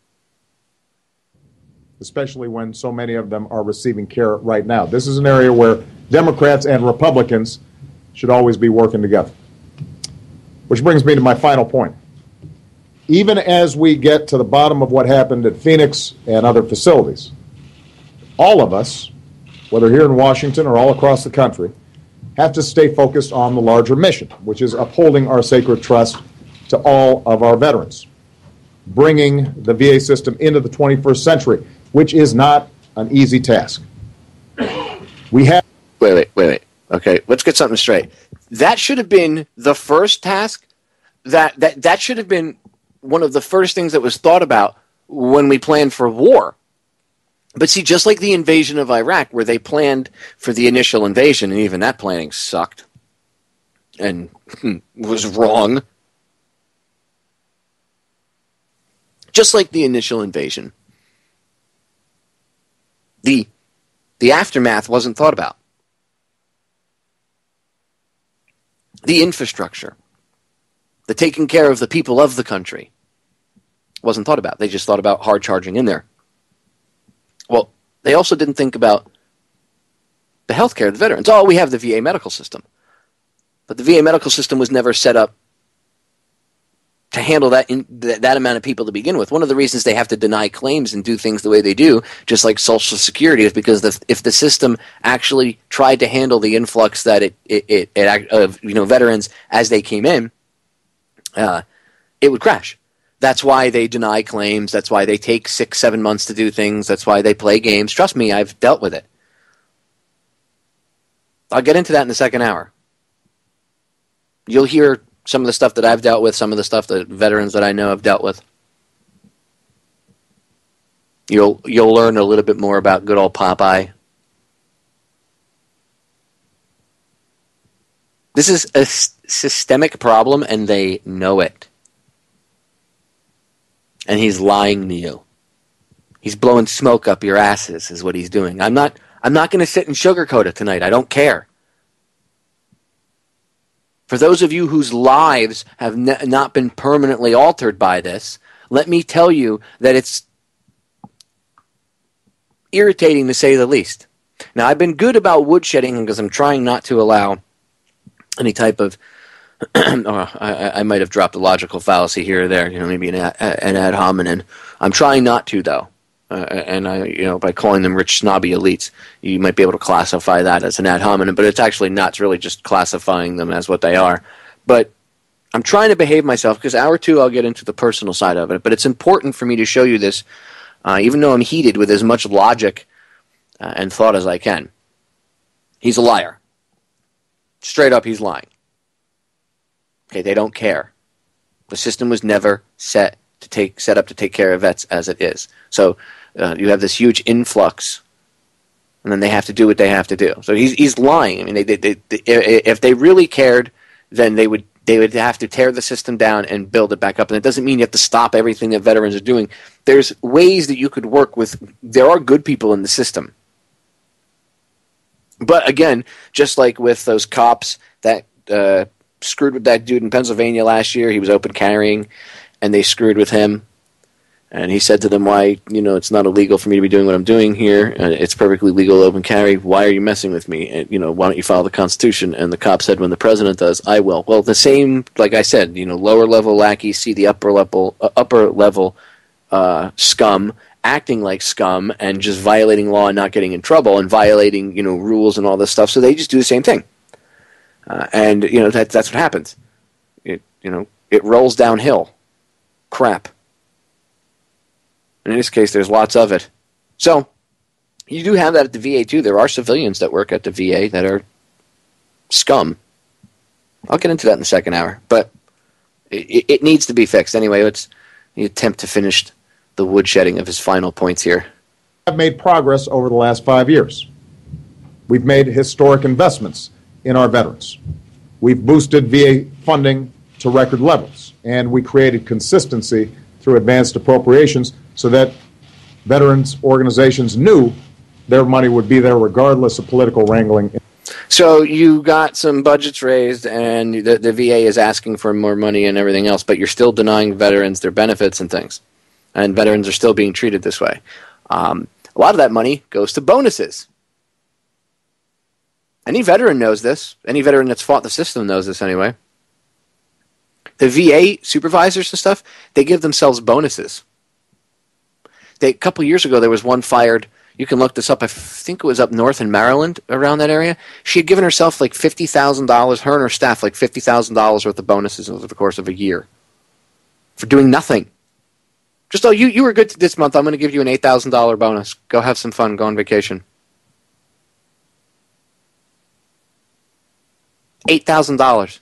S7: Especially when so many of them are receiving care right now. This is an area where Democrats and Republicans should always be working together. Which brings me to my final point. Even as we get to the bottom of what happened at Phoenix and other facilities, all of us, whether here in Washington or all across the country, have to stay focused on the larger mission, which is upholding our sacred trust to all of our veterans, bringing the VA system into the 21st century, which is not an easy task. We have...
S6: Wait. Okay, let's get something straight. That should have been the first task. That should have been one of the first things that was thought about when we planned for war. But see, just like the invasion of Iraq, where they planned for the initial invasion, and even that planning sucked and was wrong. Just like the initial invasion, the aftermath wasn't thought about. The infrastructure, the taking care of the people of the country wasn't thought about. They just thought about hard charging in there. Well, they also didn't think about the health care of the veterans. Oh, we have the VA medical system. But the VA medical system was never set up to handle that amount of people to begin with. One of the reasons they have to deny claims and do things the way they do, just like Social Security, is because if the system actually tried to handle the influx that of veterans as they came in, it would crash. That's why they deny claims. That's why they take 6-7 months to do things. That's why they play games. Trust me, I've dealt with it. I'll get into that in the second hour. You'll hear some of the stuff that I've dealt with, some of the stuff that veterans that I know have dealt with. You'll learn a little bit more about good old Popeye. This is a systemic problem, and they know it. And he's lying to you. He's blowing smoke up your asses, is what he's doing. I'm not going to sit and sugarcoat it tonight. I don't care. For those of you whose lives have not been permanently altered by this, let me tell you that it's irritating to say the least. Now, I've been good about woodshedding because I'm trying not to allow any type of I might have dropped a logical fallacy here or there, maybe an ad hominem. I'm trying not to, though. And by calling them rich, snobby elites, you might be able to classify that as an ad hominem, but it's actually not. It's really just classifying them as what they are. But I'm trying to behave myself because hour 2 I'll get into the personal side of it. But it's important for me to show you this, even though I'm heated, with as much logic and thought as I can. He's a liar. Straight up, he's lying. Okay, they don't care. The system was never set up to take care of vets as it is. So you have this huge influx, and then they have to do what they have to do. So he's lying. I mean, if they really cared, then they would have to tear the system down and build it back up. And it doesn't mean you have to stop everything that veterans are doing. There's ways that you could work with. There are good people in the system. But again, just like with those cops that screwed with that dude in Pennsylvania last year, he was open carrying, and they screwed with him. And he said to them, why, it's not illegal for me to be doing what I'm doing here. It's perfectly legal to open carry. Why are you messing with me? And, why don't you follow the Constitution? And the cop said, when the president does, I will. Well, the same, like I said, lower level lackeys see the upper level scum acting like scum and just violating law and not getting in trouble and violating, rules and all this stuff. So they just do the same thing. And that's what happens. It rolls downhill. Crap. In this case, there's lots of it. So, you do have that at the VA, too. There are civilians that work at the VA that are scum. I'll get into that in the second hour, but it needs to be fixed. Anyway, let's attempt to finish the woodshedding of his final points here.
S7: We have made progress over the last 5 years. We've made historic investments in our veterans. We've boosted VA funding to record levels, and we created consistency through advanced appropriations so that veterans organizations knew their money would be there regardless of political wrangling.
S6: So you got some budgets raised, and the VA is asking for more money and everything else, but you're still denying veterans their benefits and things. And veterans are still being treated this way. A lot of that money goes to bonuses. Any veteran knows this. Any veteran that's fought the system knows this anyway. The VA supervisors and stuff, they give themselves bonuses. A couple years ago, there was one fired. You can look this up. I think it was up north in Maryland, around that area. She had given herself like $50,000, her and her staff, like $50,000 worth of bonuses over the course of a year for doing nothing. Just, oh, you were good this month. I'm going to give you an $8,000 bonus. Go have some fun. Go on vacation. $8,000.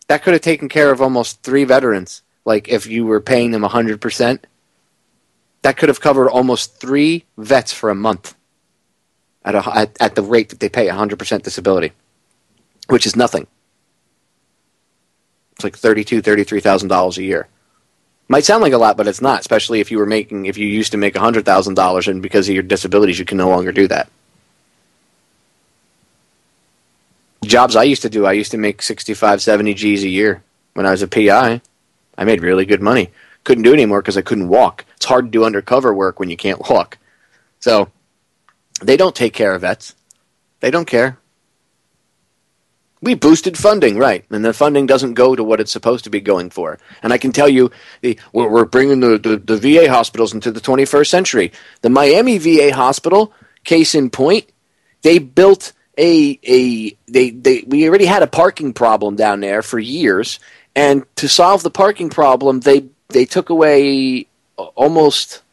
S6: That could have taken care of almost 3 veterans. Like if you were paying them 100%. That could have covered almost 3 vets for a month at the rate that they pay 100% disability, which is nothing. It's like $32,000, $33,000 a year. Might sound like a lot, but it's not, especially if you used to make $100,000 and because of your disabilities you can no longer do that. Jobs I used to make 65, 70 G's a year when I was a PI. I made really good money. Couldn't do it anymore because I couldn't walk. It's hard to do undercover work when you can't walk. So they don't take care of vets. They don't care. We boosted funding, right, and the funding doesn't go to what it's supposed to be going for. And I can tell you, we're bringing the VA hospitals into the 21st century. The Miami VA hospital, case in point, they built we already had a parking problem down there for years, and to solve the parking problem, they took away almost,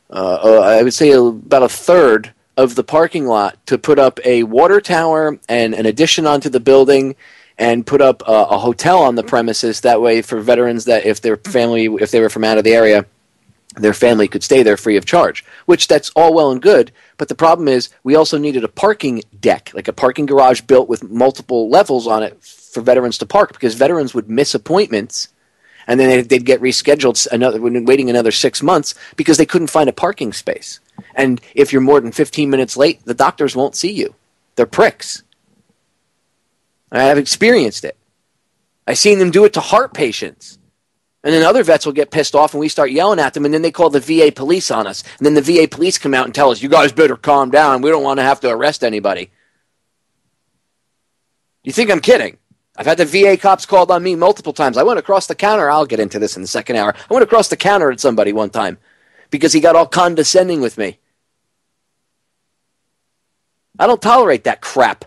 S6: I would say, about a third of the parking lot to put up a water tower and an addition onto the building and put up a hotel on the premises. That way for veterans that if they were from out of the area, their family could stay there free of charge, which that's all well and good. But the problem is we also needed a parking deck, like a parking garage built with multiple levels on it for veterans to park, because veterans would miss appointments and then they'd get rescheduled waiting another 6 months because they couldn't find a parking space. And if you're more than 15 minutes late, the doctors won't see you. They're pricks. I've experienced it. I've seen them do it to heart patients. And then other vets will get pissed off and we start yelling at them, and then they call the VA police on us. And then the VA police come out and tell us, you guys better calm down. We don't want to have to arrest anybody. You think I'm kidding? I've had the VA cops called on me multiple times. I went across the counter. I'll get into this in the second hour. I went across the counter at somebody one time because he got all condescending with me. I don't tolerate that crap.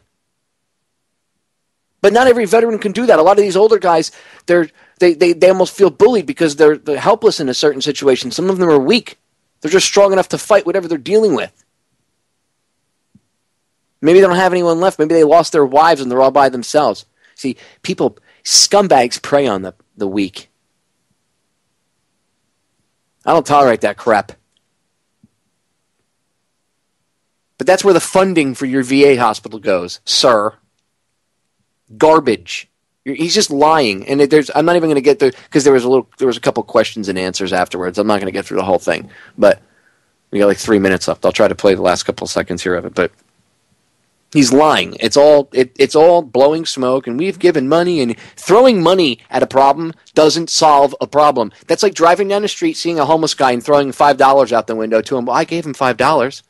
S6: But not every veteran can do that. A lot of these older guys, they almost feel bullied because they're helpless in a certain situation. Some of them are weak. They're just strong enough to fight whatever they're dealing with. Maybe they don't have anyone left. Maybe they lost their wives and they're all by themselves. See, scumbags prey on the weak. I don't tolerate that crap. But that's where the funding for your VA hospital goes, sir. Garbage. He's just lying, and I'm not even going to get there because there was a couple questions and answers afterwards. I'm not going to get through the whole thing, but we got like 3 minutes left. I'll try to play the last couple seconds here of it, but he's lying. It's all blowing smoke, and we've given money, and throwing money at a problem doesn't solve a problem. That's like driving down the street, seeing a homeless guy, and throwing $5 out the window to him. Well, I gave him $5.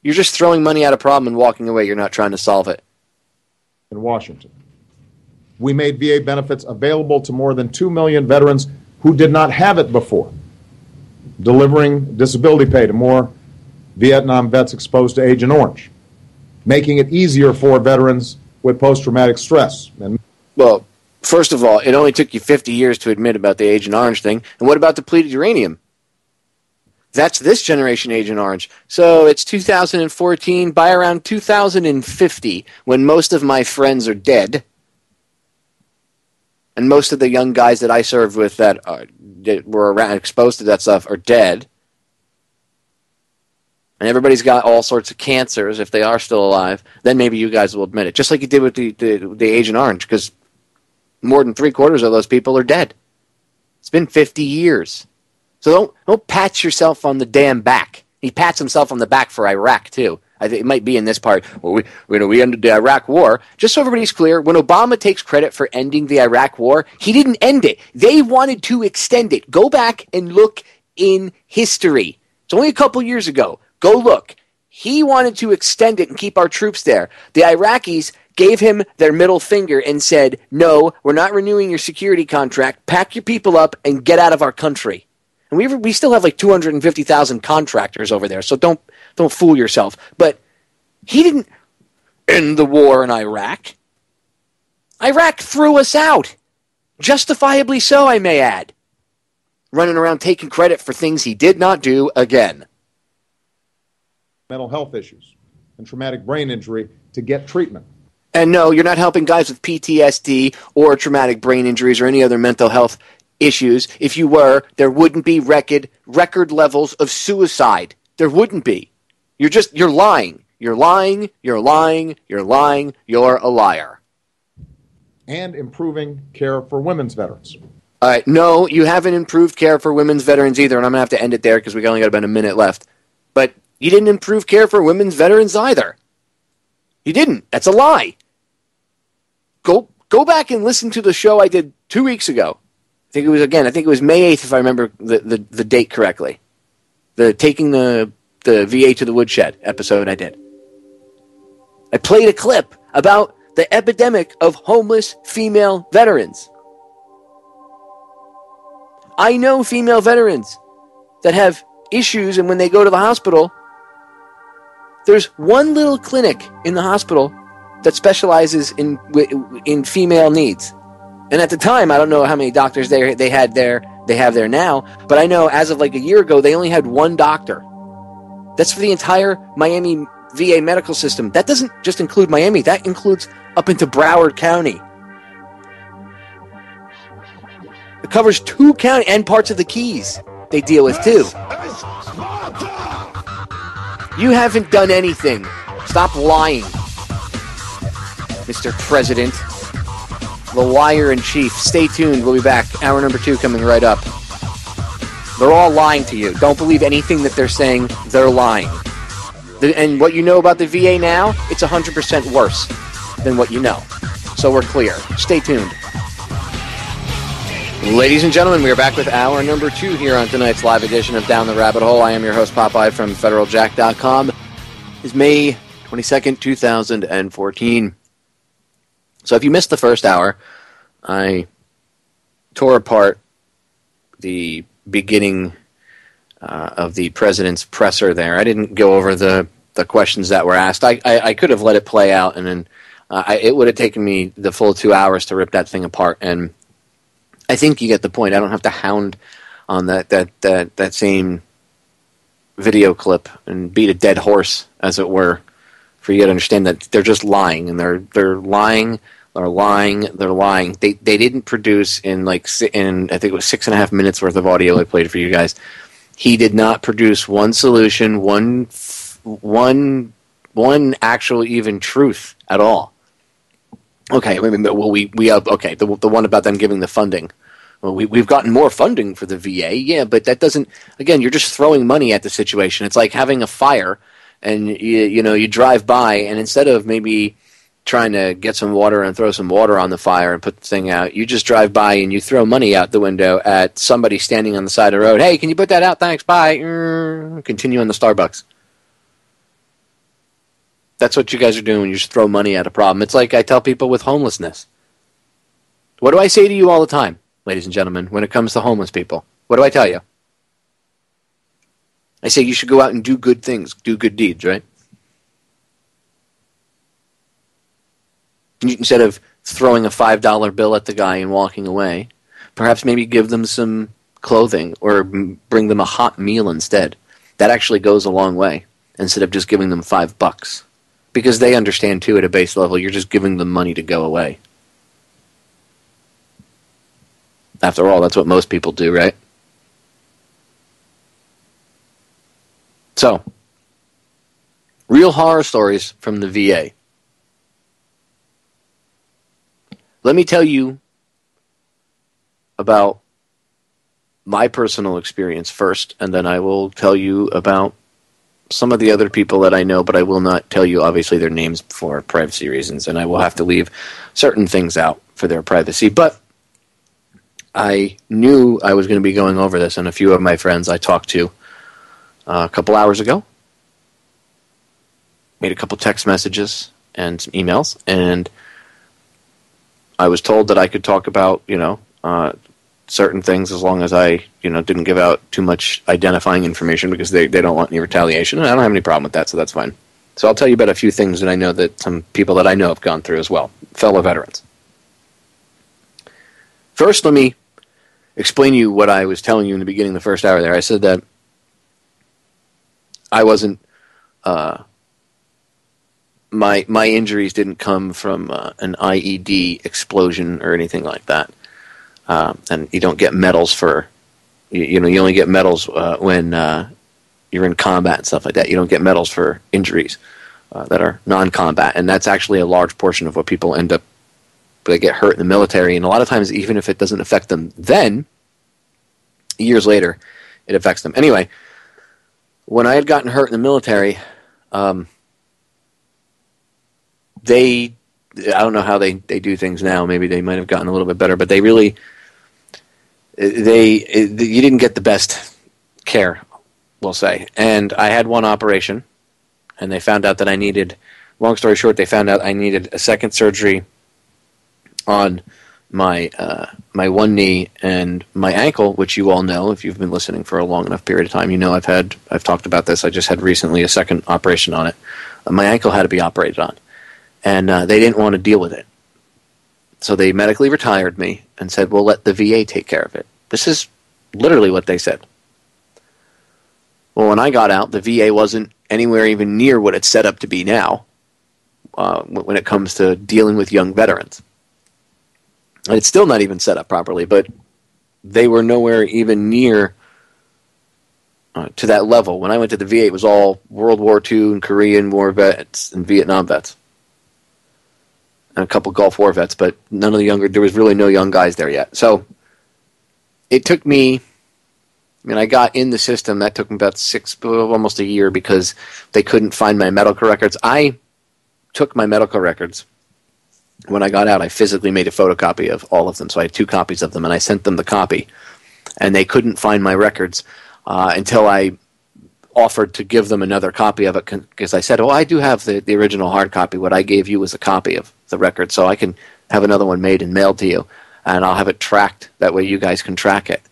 S6: You're just throwing money at a problem and walking away. You're not trying to solve it.
S7: In Washington, we made VA benefits available to more than 2 million veterans who did not have it before, delivering disability pay to more Vietnam vets exposed to Agent Orange, making it easier for veterans with post-traumatic stress.
S6: Well, first of all, it only took you 50 years to admit about the Agent Orange thing. And what about depleted uranium? That's this generation Agent Orange. So it's 2014. By around 2050, when most of my friends are dead, And most of the young guys that I served with that were exposed to that stuff are dead. And everybody's got all sorts of cancers if they are still alive. Then maybe you guys will admit it. Just like you did with the Agent Orange, because more than 3/4 of those people are dead. It's been 50 years. So don't pat yourself on the damn back. He pats himself on the back for Iraq, too. I think it might be in this part. Well, we ended the Iraq War. Just so everybody's clear, when Obama takes credit for ending the Iraq War, he didn't end it. They wanted to extend it. Go back and look in history. It's only a couple years ago. Go look. He wanted to extend it and keep our troops there. The Iraqis gave him their middle finger and said, no, we're not renewing your security contract. Pack your people up and get out of our country. And we still have like 250,000 contractors over there, so don't fool yourself. But he didn't end the war in Iraq. Iraq threw us out. Justifiably so, I may add. Running around taking credit for things he did not do again.
S7: Mental health issues and traumatic brain injury to get treatment.
S6: And no, you're not helping guys with PTSD or traumatic brain injuries or any other mental health issues. If you were, there wouldn't be record levels of suicide. There wouldn't be. You're lying. You're lying. You're lying. You're lying. You're a liar.
S7: And improving care for women's veterans.
S6: All right. No, you haven't improved care for women's veterans either, and I'm going to have to end it there because we only got about a minute left. But you didn't improve care for women's veterans either. You didn't. That's a lie. Go back and listen to the show I did 2 weeks ago. I think it was May 8th if I remember the date correctly. The taking the VA to the woodshed episode I did. I played a clip about the epidemic of homeless female veterans. I know female veterans that have issues, and when they go to the hospital, there's one little clinic in the hospital that specializes in female needs. And at the time, I don't know how many doctors they have there now, but I know as of like a year ago, they only had one doctor. That's for the entire Miami VA medical system. That doesn't just include Miami. That includes up into Broward County. It covers 2 counties and parts of the Keys they deal with too. You haven't done anything. Stop lying, Mr. President. The liar in chief. Stay tuned. We'll be back. Hour number 2 coming right up. They're all lying to you. Don't believe anything that they're saying. They're lying. And what you know about the VA now, it's 100% worse than what you know. So we're clear. Stay tuned. Ladies and gentlemen, we are back with hour number 2 here on tonight's live edition of Down the Rabbit Hole. I am your host, Popeye, from FederalJack.com. It's May 22nd, 2014. So if you missed the first hour, I tore apart the beginning of the president's presser there. I didn't go over the questions that were asked. I could have let it play out, and then it would have taken me the full 2 hours to rip that thing apart. And I think you get the point. I don't have to hound on that same video clip and beat a dead horse, as it were, for you to understand that they're just lying, and they're lying. They're lying. They're lying. They didn't produce in I think it was 6.5 minutes worth of audio I played for you guys. He did not produce one solution, one actual even truth at all. Okay, the one about them giving the funding. Well, we've gotten more funding for the VA, yeah, but that doesn't. Again, you're just throwing money at the situation. It's like having a fire, and you drive by, and instead of maybe trying to get some water and throw some water on the fire and put the thing out, you just drive by and you throw money out the window at somebody standing on the side of the road. Hey, can you put that out? Thanks, bye. Continue on the Starbucks. That's what you guys are doing when you just throw money at a problem. It's like I tell people with homelessness. What do I say to you all the time, ladies and gentlemen, when it comes to homeless people? What do I tell you? I say you should go out and do good things, do good deeds, right? Instead of throwing a $5 bill at the guy and walking away, perhaps maybe give them some clothing or bring them a hot meal instead. That actually goes a long way, instead of just giving them $5. Because they understand, too, at a base level, you're just giving them money to go away. After all, that's what most people do, right? So, real horror stories from the VA. Let me tell you about my personal experience first, and then I will tell you about some of the other people that I know, but I will not tell you, obviously, their names for privacy reasons, and I will have to leave certain things out for their privacy. But I knew I was going to be going over this, and a few of my friends I talked to a couple hours ago, made a couple text messages and some emails, and I was told that I could talk about, certain things as long as I, didn't give out too much identifying information, because they don't want any retaliation, and I don't have any problem with that, so that's fine. So I'll tell you about a few things that I know that some people that I know have gone through as well, fellow veterans. First, let me explain to you what I was telling you in the beginning of the first hour there. I said that I wasn't, my injuries didn't come from an IED explosion or anything like that. And you don't get medals for, you only get medals when you're in combat and stuff like that. You don't get medals for injuries that are non-combat. And that's actually a large portion of what people end up, they get hurt in the military. And a lot of times, even if it doesn't affect them then, years later, it affects them. Anyway, when I had gotten hurt in the military, I don't know how they do things now. Maybe they might have gotten a little bit better, but they really, you didn't get the best care, we'll say. And I had one operation, and they found out that I needed, long story short, they found out I needed a second surgery on my my one knee and my ankle, which you all know if you've been listening for a long enough period of time. You know I've talked about this. I just had recently a second operation on it. My ankle had to be operated on, and they didn't want to deal with it. So they medically retired me and said, "We'll let the VA take care of it." This is literally what they said. Well, when I got out, the VA wasn't anywhere even near what it's set up to be now when it comes to dealing with young veterans. And it's still not even set up properly, but they were nowhere even near to that level. When I went to the VA, it was all World War II and Korean War vets and Vietnam vets. And a couple Gulf War vets, but none of the younger, there was really no young guys there yet. So it took me, I got in the system, that took me about almost a year, because they couldn't find my medical records. I took my medical records. When I got out, I physically made a photocopy of all of them, so I had 2 copies of them, and I sent them the copy. And they couldn't find my records until I offered to give them another copy of it, because I said, I do have the original hard copy. What I gave you was a copy of the record, so I can have another one made and mailed to you, and I'll have it tracked. That way you guys can track it.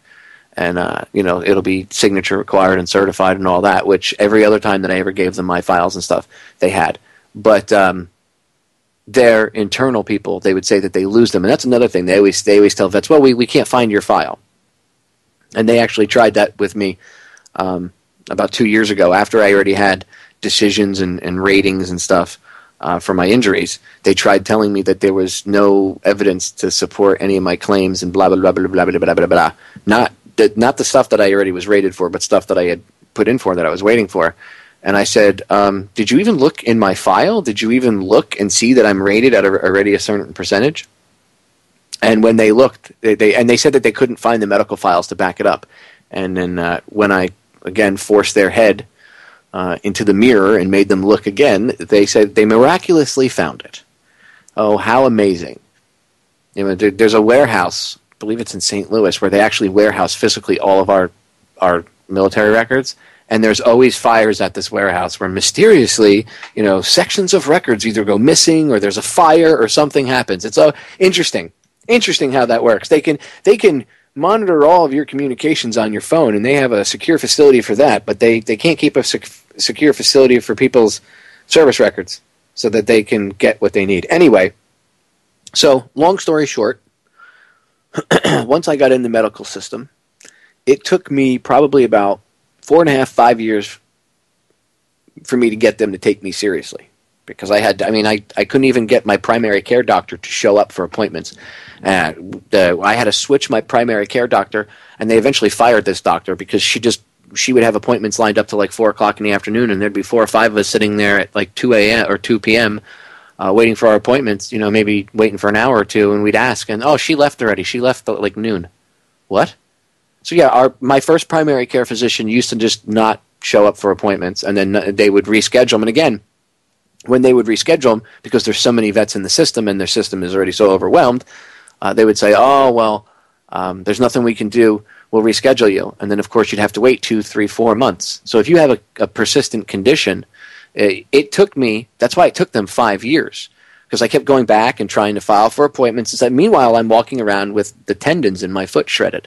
S6: And, it'll be signature required and certified and all that, which every other time that I ever gave them my files and stuff, they had. But their internal people, they would say that they lose them. And that's another thing. They always tell vets, well, we can't find your file. And they actually tried that with me about 2 years ago, after I already had decisions and ratings and stuff for my injuries. They tried telling me that there was no evidence to support any of my claims and blah, blah, blah, blah, blah, blah, blah, blah, blah. Not the stuff that I already was rated for, but stuff that I had put in for that I was waiting for. And I said, did you even look in my file? Did you even look and see that I'm rated at already a certain percentage? And when they looked, they said that they couldn't find the medical files to back it up. And then when I, again, forced their head into the mirror and made them look again, they said they miraculously found it. Oh, how amazing. There's a warehouse, I believe it's in St. Louis, where they actually warehouse physically all of our military records. And there's always fires at this warehouse where mysteriously, sections of records either go missing or there's a fire or something happens. It's interesting how that works. They can monitor all of your communications on your phone, and they have a secure facility for that, but they can't keep a secure facility for people's service records so that they can get what they need. Anyway, so long story short, once I got in the medical system, it took me probably about 4.5, 5 years for me to get them to take me seriously, because I couldn't even get my primary care doctor to show up for appointments. I had to switch my primary care doctor, and they eventually fired this doctor because she would have appointments lined up to like 4 o'clock in the afternoon, and there'd be 4 or 5 of us sitting there at like 2 a.m. or 2 p.m. Waiting for our appointments, maybe waiting for an hour or two, and we'd ask, and she left already. She left at like noon. What? So yeah, my first primary care physician used to just not show up for appointments, and then they would reschedule them. And again, when they would reschedule them, because there's so many vets in the system and their system is already so overwhelmed, they would say, there's nothing we can do. We'll reschedule you. And then, of course, you'd have to wait 2, 3, 4 months. So if you have a persistent condition, it took me, that's why it took them 5 years, because I kept going back and trying to file for appointments. And so, meanwhile, I'm walking around with the tendons in my foot shredded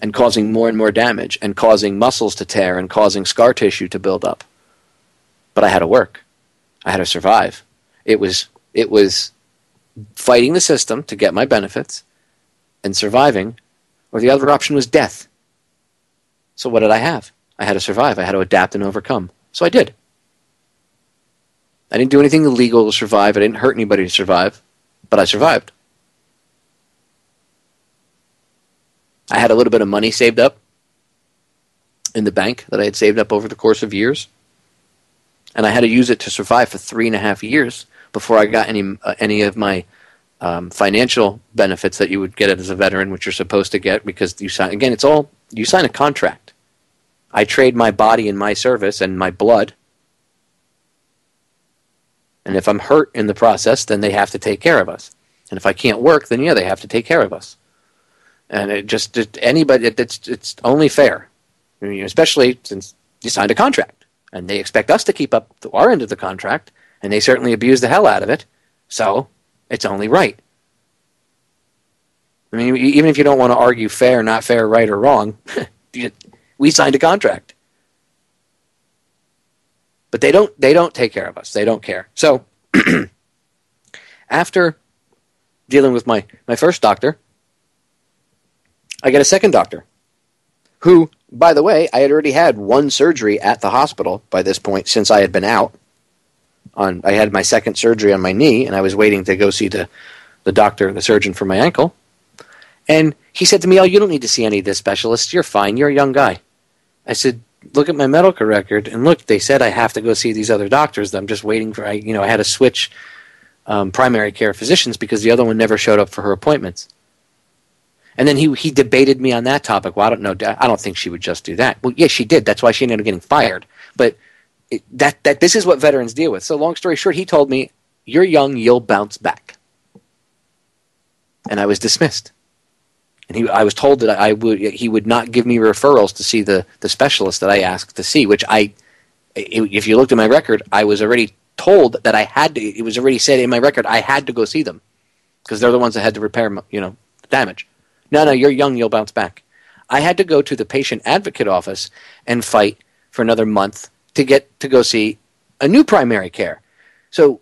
S6: and causing more and more damage and causing muscles to tear and causing scar tissue to build up. But I had to work. I had to survive. It was fighting the system to get my benefits and surviving, or the other option was death. So what did I have? I had to survive. I had to adapt and overcome. So I did. I didn't do anything illegal to survive. I didn't hurt anybody to survive, but I survived. I had a little bit of money saved up in the bank that I had saved up over the course of years, and I had to use it to survive for 3.5 years before I got any of my financial benefits that you would get as a veteran, which you're supposed to get because you sign. Again, you sign a contract. I trade my body and my service and my blood, and if I'm hurt in the process, then they have to take care of us. And if I can't work, then they have to take care of us. And it's only fair, especially since you signed a contract, and they expect us to keep up to our end of the contract, and they certainly abuse the hell out of it. So it's only right. I mean, even if you don't want to argue fair, not fair, right or wrong, we signed a contract. But they don't take care of us. They don't care. So after dealing with my first doctor, I get a second doctor who, by the way, I had already had 1 surgery at the hospital by this point since I had been out. I had my second surgery on my knee, and I was waiting to go see the doctor, the surgeon for my ankle. And he said to me, you don't need to see any of the specialists. You're fine. You're a young guy. I said, look at my medical record, and look, they said I have to go see these other doctors. I'm just waiting for, I had to switch primary care physicians because the other one never showed up for her appointments. And then he debated me on that topic. Well, I don't know. I don't think she would just do that. Well, yes, she did. That's why she ended up getting fired. But this is what veterans deal with. So long story short, he told me, you're young, you'll bounce back. And I was dismissed. And I was told that he would not give me referrals to see the specialist that I asked to see, which if you looked at my record, I was already told that I had to, it was already said in my record, I had to go see them because they're the ones that had to repair, the damage. No, you're young, you'll bounce back. I had to go to the patient advocate office and fight for another month to get to go see a new primary care. So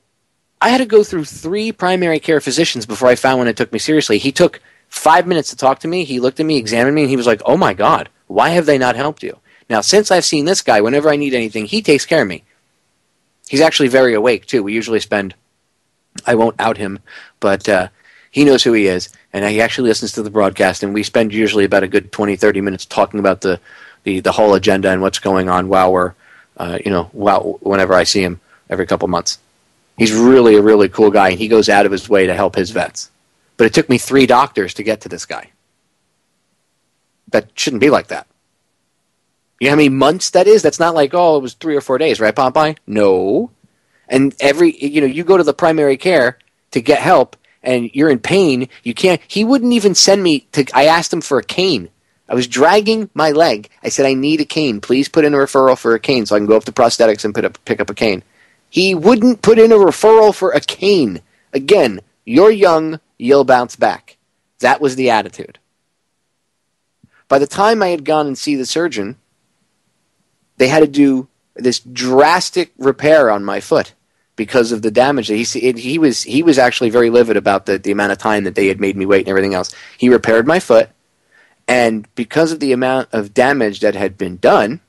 S6: I had to go through 3 primary care physicians before I found one that took me seriously. He took 5 minutes to talk to me. He looked at me, examined me, and he was like, oh my God, why have they not helped you? Now, since I've seen this guy, whenever I need anything, he takes care of me. He's actually very awake, too. We usually I won't out him, but he knows who he is, and he actually listens to the broadcast, and we spend usually about a good 20, 30 minutes talking about the whole agenda and what's going on while we're, whenever I see him every couple months. He's really a really cool guy, and he goes out of his way to help his vets. But it took me 3 doctors to get to this guy. That shouldn't be like that. You know how many months that is? That's not like, it was 3 or 4 days, right, Popeye? No. And you go to the primary care to get help, and you're in pain, you can't, he wouldn't even send me I asked him for a cane. I was dragging my leg. I said, I need a cane. Please put in a referral for a cane so I can go up to prosthetics and pick up a cane. He wouldn't put in a referral for a cane. Again, you're young, you'll bounce back. That was the attitude. By the time I had gone and see the surgeon, they had to do this drastic repair on my foot because of the damage. He was actually very livid about the amount of time that they had made me wait and everything else. He repaired my foot, and because of the amount of damage that had been done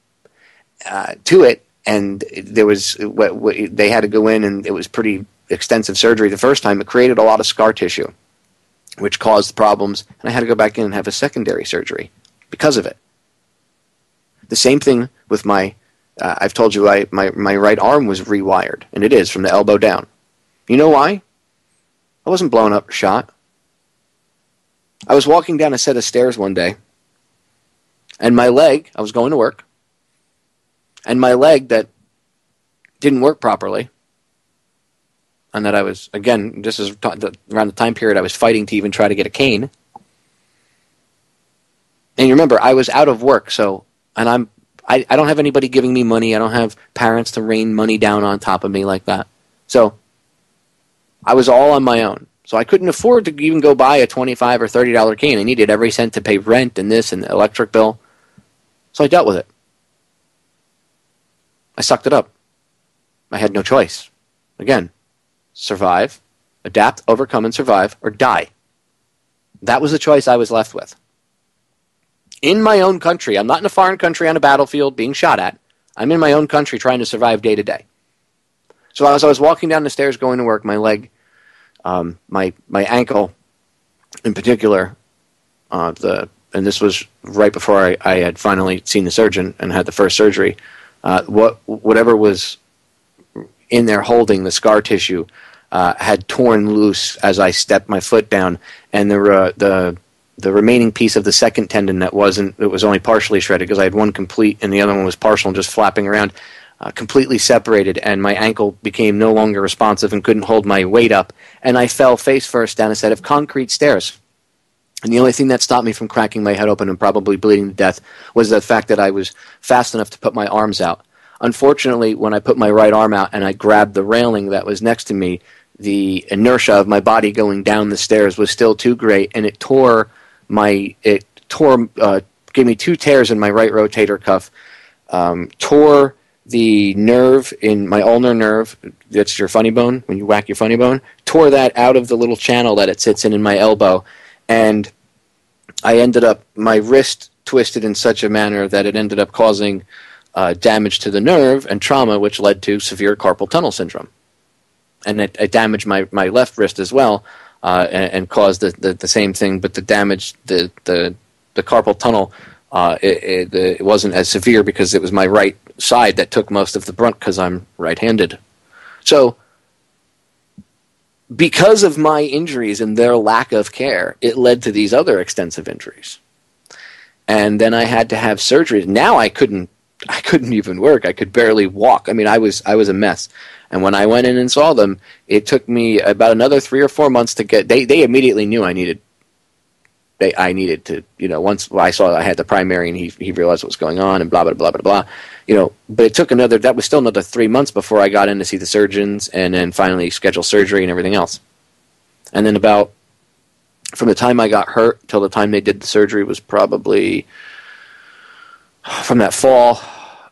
S6: to it, and there was they had to go in, and it was pretty extensive surgery the first time. It created a lot of scar tissue, which caused problems, and I had to go back in and have a secondary surgery because of it. The same thing with my, I've told you my right arm was rewired, and it is from the elbow down. You know why? I wasn't blown up or shot. I was walking down a set of stairs one day, and my leg, I was going to work, and my leg that didn't work properly, and that I was, again, this is around the time period I was fighting to even try to get a cane. And you remember, I was out of work, so, and I don't have anybody giving me money. I don't have parents to rain money down on top of me like that. So I was all on my own. So I couldn't afford to even go buy a $25 or $30 cane. I needed every cent to pay rent and this and the electric bill. So I dealt with it. I sucked it up. I had no choice. Again, survive, adapt, overcome, and survive, or die. That was the choice I was left with. In my own country. I'm not in a foreign country on a battlefield being shot at. I'm in my own country trying to survive day to day. So as I was walking down the stairs going to work, my leg, my ankle in particular, and this was right before I had finally seen the surgeon and had the first surgery, whatever was in there holding the scar tissue had torn loose as I stepped my foot down, and the remaining piece of the second tendon that it was only partially shredded because I had one complete and the other one was partial and just flapping around, completely separated, and my ankle became no longer responsive and couldn't hold my weight up, and I fell face first down a set of concrete stairs. And the only thing that stopped me from cracking my head open and probably bleeding to death was the fact that I was fast enough to put my arms out. Unfortunately, when I put my right arm out and I grabbed the railing that was next to me, the inertia of my body going down the stairs was still too great, and gave me 2 tears in my right rotator cuff, tore the nerve in my ulnar nerve, that's your funny bone, when you whack your funny bone, tore that out of the little channel that it sits in my elbow, and I ended up, my wrist twisted in such a manner that it ended up causing damage to the nerve and trauma, which led to severe carpal tunnel syndrome. And it damaged my left wrist as well, and caused the same thing, but the damage, the carpal tunnel, it wasn't as severe because it was my right side that took most of the brunt because I'm right-handed. So, because of my injuries and their lack of care, it led to these other extensive injuries. And then I had to have surgery. Now I couldn't even work. I could barely walk. I mean, I was a mess. And when I went in and saw them, it took me about another 3 or 4 months to get. They immediately knew I needed to, once I saw I had the primary and he realized what was going on and blah blah blah blah blah, But it took that was still another 3 months before I got in to see the surgeons and then finally schedule surgery and everything else. And then from the time I got hurt till the time they did the surgery was probably from that fall,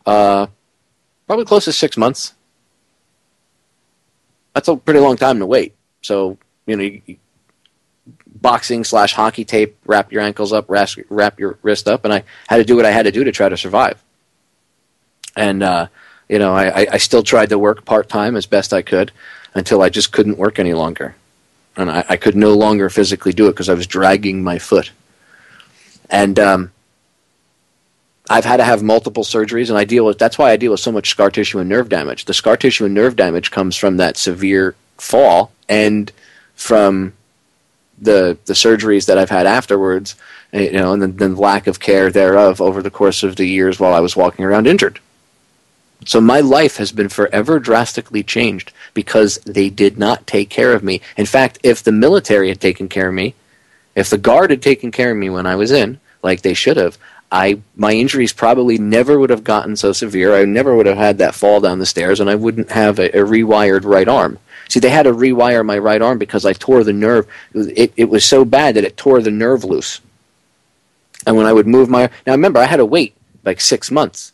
S6: probably close to 6 months. That's a pretty long time to wait. So, boxing / hockey tape, wrap your ankles up, wrap your wrist up, and I had to do what I had to do to try to survive. And, I still tried to work part-time as best I could until I just couldn't work any longer. And I could no longer physically do it because I was dragging my foot. And I've had to have multiple surgeries, and that's why I deal with so much scar tissue and nerve damage. The scar tissue and nerve damage comes from that severe fall and from the surgeries that I've had afterwards, and the lack of care thereof over the course of the years while I was walking around injured. So my life has been forever drastically changed because they did not take care of me. In fact, if the military had taken care of me, if the Guard had taken care of me when I was in, like they should have, my injuries probably never would have gotten so severe. I never would have had that fall down the stairs, and I wouldn't have a rewired right arm. See, they had to rewire my right arm because I tore the nerve. It was so bad that it tore the nerve loose. And when I would move now remember, I had to wait like 6 months.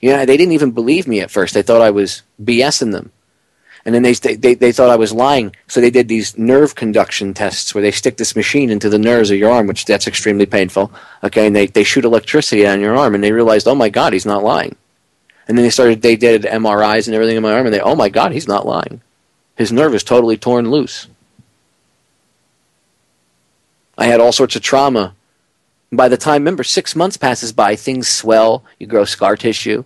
S6: They didn't even believe me at first. They thought I was BSing them. And then they thought I was lying, so they did these nerve conduction tests where they stick this machine into the nerves of your arm, which that's extremely painful. Okay, and they shoot electricity on your arm, and they realized, oh my God, he's not lying. And then they did MRIs and everything in my arm, and oh my God, he's not lying. His nerve is totally torn loose. I had all sorts of trauma. By the time, remember, 6 months passes by, things swell, you grow scar tissue.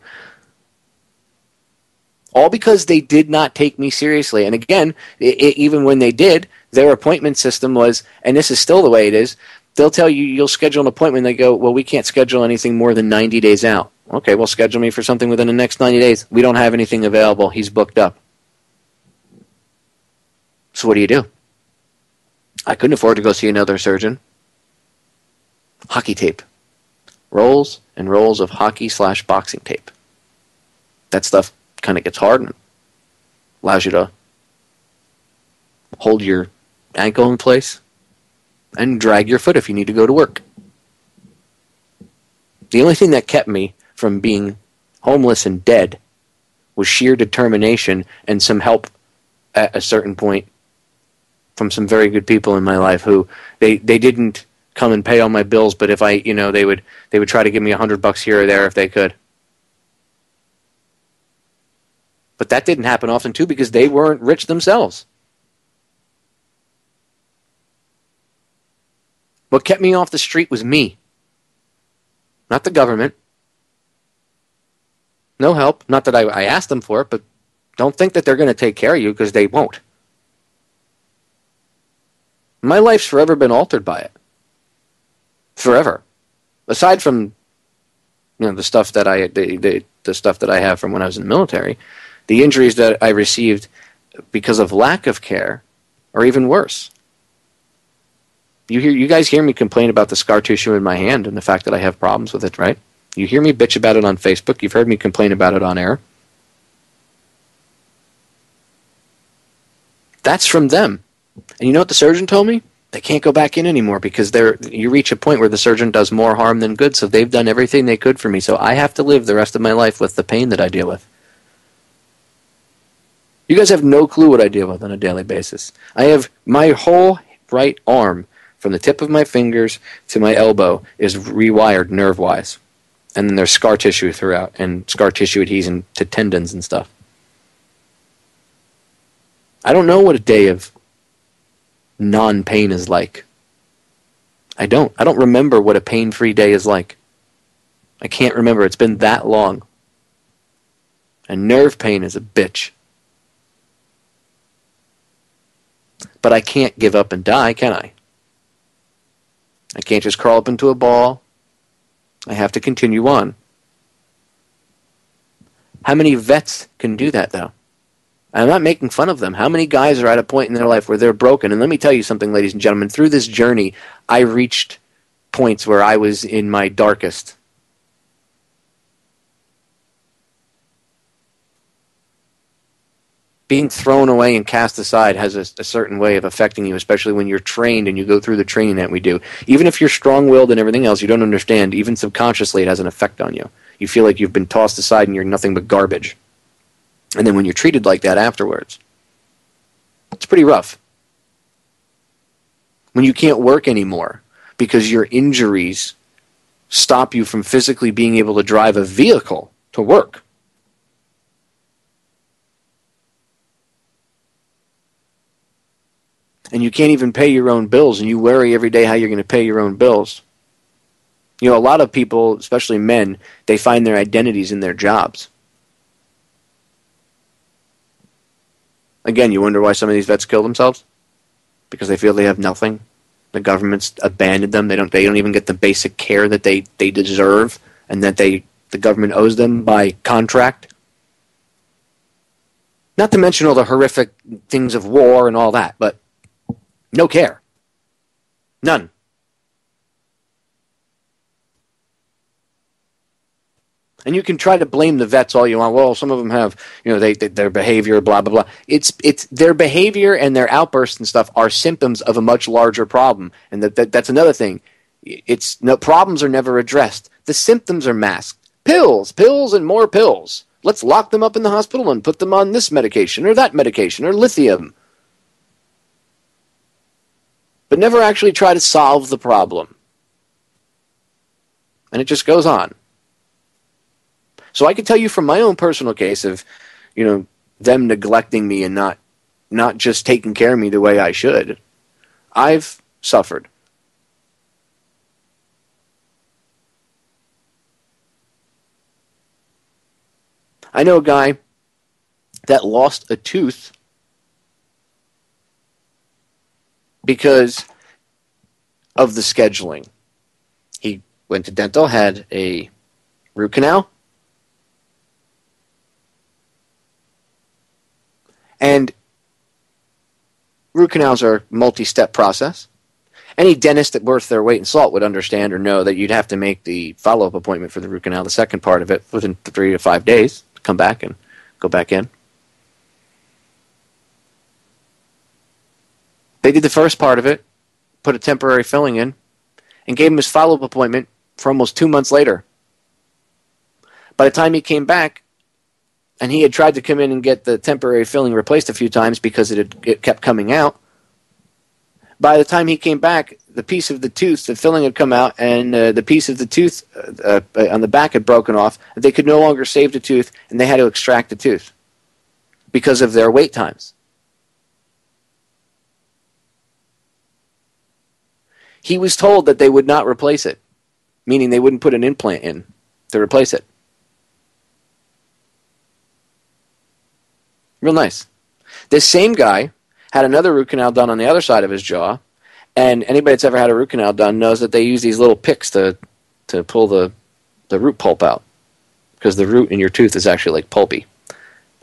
S6: All because they did not take me seriously. And again, even when they did, their appointment system was, and this is still the way it is, they'll tell you you'll schedule an appointment. They go, well, we can't schedule anything more than 90 days out. Okay, well, schedule me for something within the next 90 days. We don't have anything available. He's booked up. So what do? I couldn't afford to go see another surgeon. Hockey tape. Rolls and rolls of hockey/boxing tape. That stuff kind of gets hard and allows you to hold your ankle in place and drag your foot if you need to go to work. The only thing that kept me from being homeless and dead was sheer determination and some help at a certain point from some very good people in my life who they didn't come and pay all my bills, but if I, they would try to give me $100 here or there if they could. But that didn't happen often too because they weren't rich themselves. What kept me off the street was me, not the government. No help. Not that I asked them for it, but don't think that they're going to take care of you because they won't. My life's forever been altered by it. Forever. Aside from the stuff that the stuff that I have from when I was in the military, the injuries that I received because of lack of care are even worse. You guys hear me complain about the scar tissue in my hand and the fact that I have problems with it, right? You hear me bitch about it on Facebook. You've heard me complain about it on air. That's from them. And you know what the surgeon told me? They can't go back in anymore because you reach a point where the surgeon does more harm than good, so they've done everything they could for me. So I have to live the rest of my life with the pain that I deal with. You guys have no clue what I deal with on a daily basis. I have my whole right arm, from the tip of my fingers to my elbow, is rewired nerve-wise. And then there's scar tissue throughout, and scar tissue adhesion to tendons and stuff. I don't know what a day of non-pain is like. I don't remember what a pain-free day is like. I can't remember. It's been that long. And nerve pain is a bitch. But I can't give up and die, can I? I can't just crawl up into a ball. I have to continue on. How many vets can do that, though? I'm not making fun of them. How many guys are at a point in their life where they're broken? And let me tell you something, ladies and gentlemen. Through this journey, I reached points where I was in my darkest. Being thrown away and cast aside has a certain way of affecting you, especially when you're trained and you go through the training that we do. Even if you're strong-willed and everything else, you don't understand. Even subconsciously, it has an effect on you. You feel like you've been tossed aside and you're nothing but garbage. And then when you're treated like that afterwards, it's pretty rough. When you can't work anymore because your injuries stop you from physically being able to drive a vehicle to work. And you can't even pay your own bills, and you worry every day how you're going to pay your own bills. You know, a lot of people, especially men, they find their identities in their jobs. Again, you wonder why some of these vets kill themselves? Because they feel they have nothing. The government's abandoned them. They don't even get the basic care that they deserve and that the government owes them by contract. Not to mention all the horrific things of war and all that, but no care. None. And you can try to blame the vets all you want. Well, some of them have, their behavior, blah, blah, blah. It's their behavior and their outbursts and stuff are symptoms of a much larger problem. And that's another thing. Problems are never addressed. The symptoms are masked. Pills and more pills. Let's lock them up in the hospital and put them on this medication or that medication or lithium. But never actually try to solve the problem. And it just goes on. So I can tell you from my own personal case of, them neglecting me and not just taking care of me the way I should. I've suffered. I know a guy that lost a tooth because of the scheduling. He went to dental, had a root canal, and root canals are a multi-step process. Any dentist that worth their weight in salt would understand or know that you'd have to make the follow-up appointment for the root canal, the second part of it, within 3 to 5 days to come back and go back in. They did the first part of it, put a temporary filling in, and gave him his follow-up appointment for almost 2 months later. By the time he came back, and he had tried to come in and get the temporary filling replaced a few times because it kept coming out, by the time he came back, the piece of the tooth, the filling had come out, and the piece of the tooth on the back had broken off. They could no longer save the tooth, and they had to extract the tooth because of their wait times. He was told that they would not replace it, meaning they wouldn't put an implant in to replace it. Real nice. This same guy had another root canal done on the other side of his jaw, and anybody that's ever had a root canal done knows that they use these little picks to pull the root pulp out, because the root in your tooth is actually like pulpy,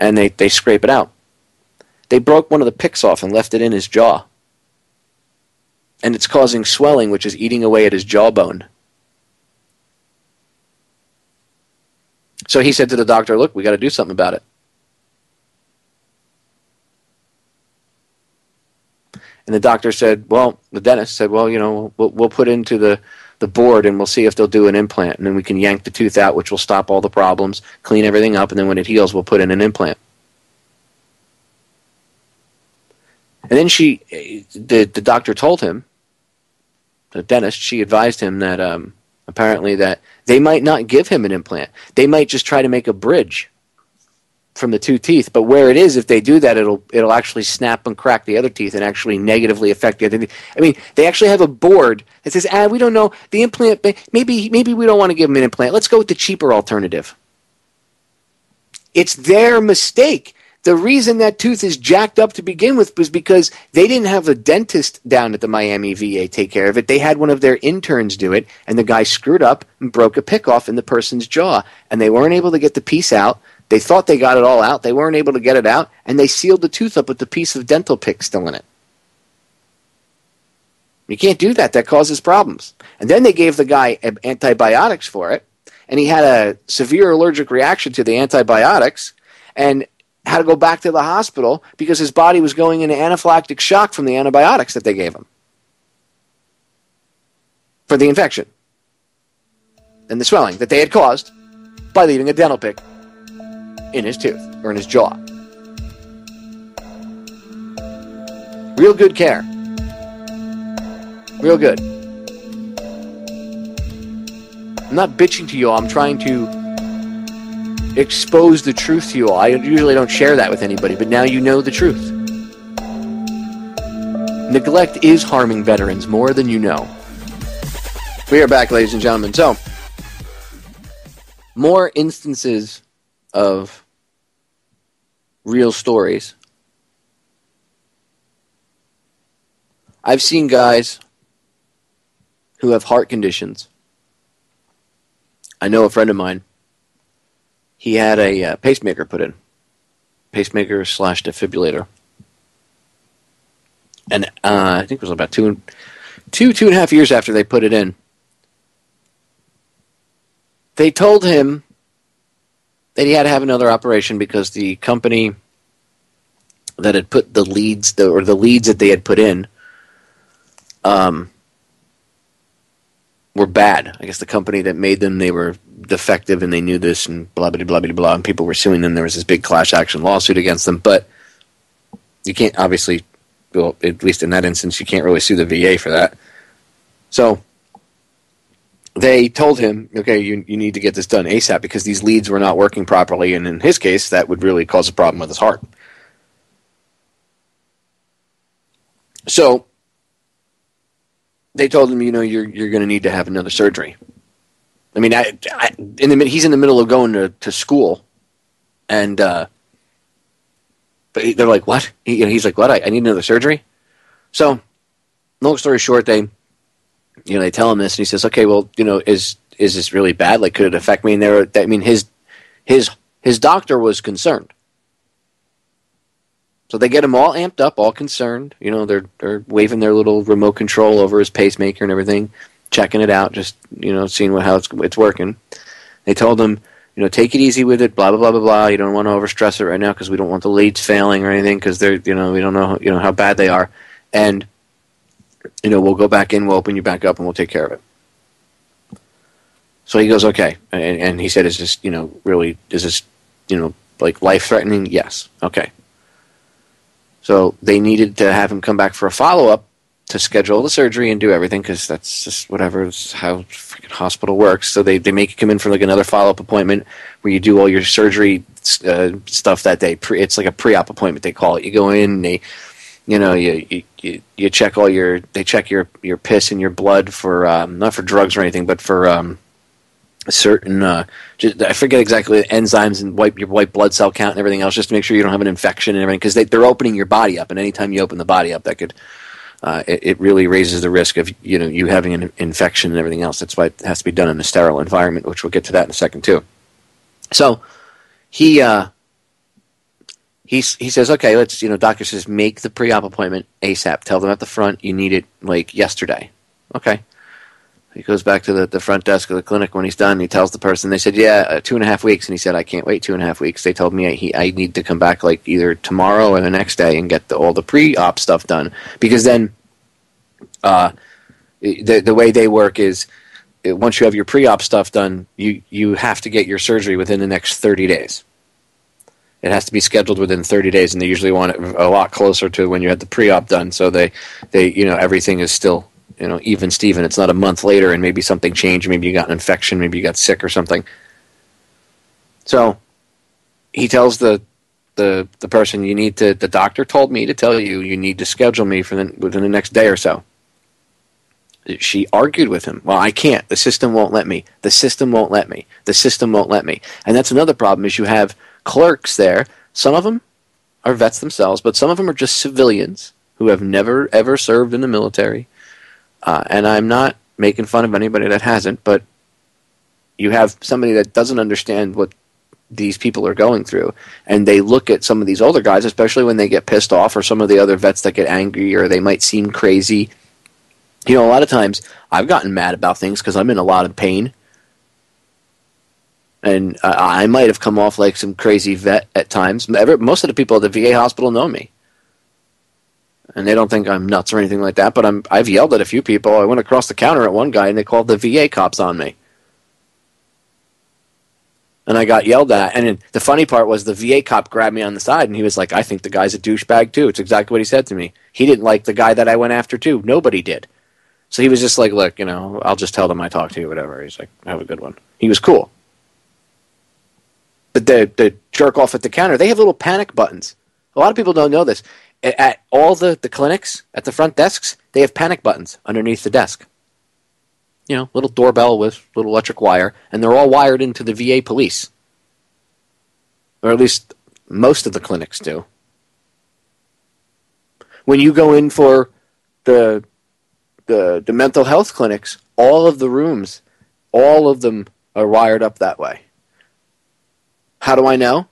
S6: and they scrape it out. They broke one of the picks off and left it in his jaw, and it's causing swelling, which is eating away at his jawbone. So he said to the doctor, look, we got to do something about it. And the doctor said, well, the dentist said, well, you know, we'll put into the board and we'll see if they'll do an implant. And then we can yank the tooth out, which will stop all the problems, clean everything up, and then when it heals, we'll put in an implant. And then the doctor told him, the dentist, she advised him that apparently that they might not give him an implant. They might just try to make a bridge from the two teeth, but where it is, if they do that, it'll actually snap and crack the other teeth and actually negatively affect the other teeth. I mean, they actually have a board that says, we don't know, the implant, maybe we don't want to give them an implant. Let's go with the cheaper alternative. It's their mistake. The reason that tooth is jacked up to begin with was because they didn't have a dentist down at the Miami VA take care of it. They had one of their interns do it, and the guy screwed up and broke a pick off in the person's jaw, and they weren't able to get the piece out. They thought they got it all out. They weren't able to get it out, and they sealed the tooth up with the piece of dental pick still in it. You can't do that. That causes problems. And then they gave the guy antibiotics for it, and he had a severe allergic reaction to the antibiotics and had to go back to the hospital because his body was going into anaphylactic shock from the antibiotics that they gave him for the infection and the swelling that they had caused by leaving a dental pick in his tooth or in his jaw. Real good care. Real good. I'm not bitching to you all. I'm trying to expose the truth to you all. I usually don't share that with anybody, but now you know the truth. Neglect is harming veterans more than you know. We are back, ladies and gentlemen. So, more instances of real stories. I've seen guys who have heart conditions. I know a friend of mine, he had a pacemaker put in. Pacemaker / defibrillator. And I think it was about two and a half years after they put it in. They told him that he had to have another operation because the company that had put the leads, the leads that they had put in, were bad. I guess the company that made them, they were defective and they knew this and blah, blah, blah, blah, blah, and people were suing them. There was this big class action lawsuit against them, but you can't, obviously, well, at least in that instance, you can't really sue the VA for that. So they told him, okay, you need to get this done ASAP because these leads were not working properly, and in his case, that would really cause a problem with his heart. So they told him, you're going to need to have another surgery. I mean, he's in the middle of going to school And but they're like, what? He's like, what? I need another surgery? So, long story short, they tell him this, and he says, okay, well, is this really bad? Like, could it affect me? And his doctor was concerned. So they get him all amped up, all concerned. They're waving their little remote control over his pacemaker and everything, checking it out, just seeing how it's working. They told him, take it easy with it, blah blah blah blah blah. You don't want to overstress it right now because we don't want the leads failing or anything because they're we don't know how bad they are, and we'll go back in, we'll open you back up, and we'll take care of it. So he goes, okay, and he said, is this really, is this like life threatening? Yes. Okay. So they needed to have him come back for a follow-up to schedule the surgery and do everything because that's just whatever, is how freaking hospital works. So they make you come in for like another follow-up appointment where you do all your surgery stuff that day. It's like a pre-op appointment, they call it. You go in and you check they check your piss and your blood for not for drugs or anything, but for certain I forget exactly the enzymes and your white blood cell count and everything else, just to make sure you don't have an infection and everything, because they're opening your body up, and anytime you open the body up, that could it really raises the risk of you having an infection and everything else. That's why it has to be done in a sterile environment, which we'll get to that in a second too. So he says, okay, let's doctor says make the pre-op appointment ASAP. Tell them at the front you need it like yesterday. Okay. He goes back to the front desk of the clinic when he's done. He tells the person, they said, 2.5 weeks. And he said, I can't wait 2.5 weeks. They told me I need to come back like either tomorrow or the next day and get all the pre-op stuff done. Because then the way they work is once you have your pre-op stuff done, you have to get your surgery within the next 30 days. It has to be scheduled within 30 days, and they usually want it a lot closer to when you had the pre-op done. So they everything is still even Steven. It's not a month later and maybe something changed. Maybe you got an infection. Maybe you got sick or something. So he tells the person, the doctor told me to tell you need to schedule me within the next day or so. She argued with him. Well, I can't. The system won't let me. The system won't let me. The system won't let me. And that's another problem is you have clerks there. Some of them are vets themselves, but some of them are just civilians who have never, ever served in the military. And I'm not making fun of anybody that hasn't, but you have somebody that doesn't understand what these people are going through, and they look at some of these older guys, especially when they get pissed off, or some of the other vets that get angry, or they might seem crazy. A lot of times I've gotten mad about things because I'm in a lot of pain, and I might have come off like some crazy vet at times. Most of the people at the VA hospital know me. And they don't think I'm nuts or anything like that, but I've yelled at a few people. I went across the counter at one guy, and they called the VA cops on me. And I got yelled at. And the funny part was the VA cop grabbed me on the side, and he was like, I think the guy's a douchebag, too. It's exactly what he said to me. He didn't like the guy that I went after, too. Nobody did. So he was just like, look, I'll just tell them I talked to you, whatever. He's like, have a good one. He was cool. But the jerk off at the counter, they have little panic buttons. A lot of people don't know this. At all the clinics, at the front desks, they have panic buttons underneath the desk. Little doorbell with little electric wire, and they're all wired into the VA police. Or at least most of the clinics do. When you go in for the mental health clinics, all of the rooms, all of them are wired up that way. How do I know?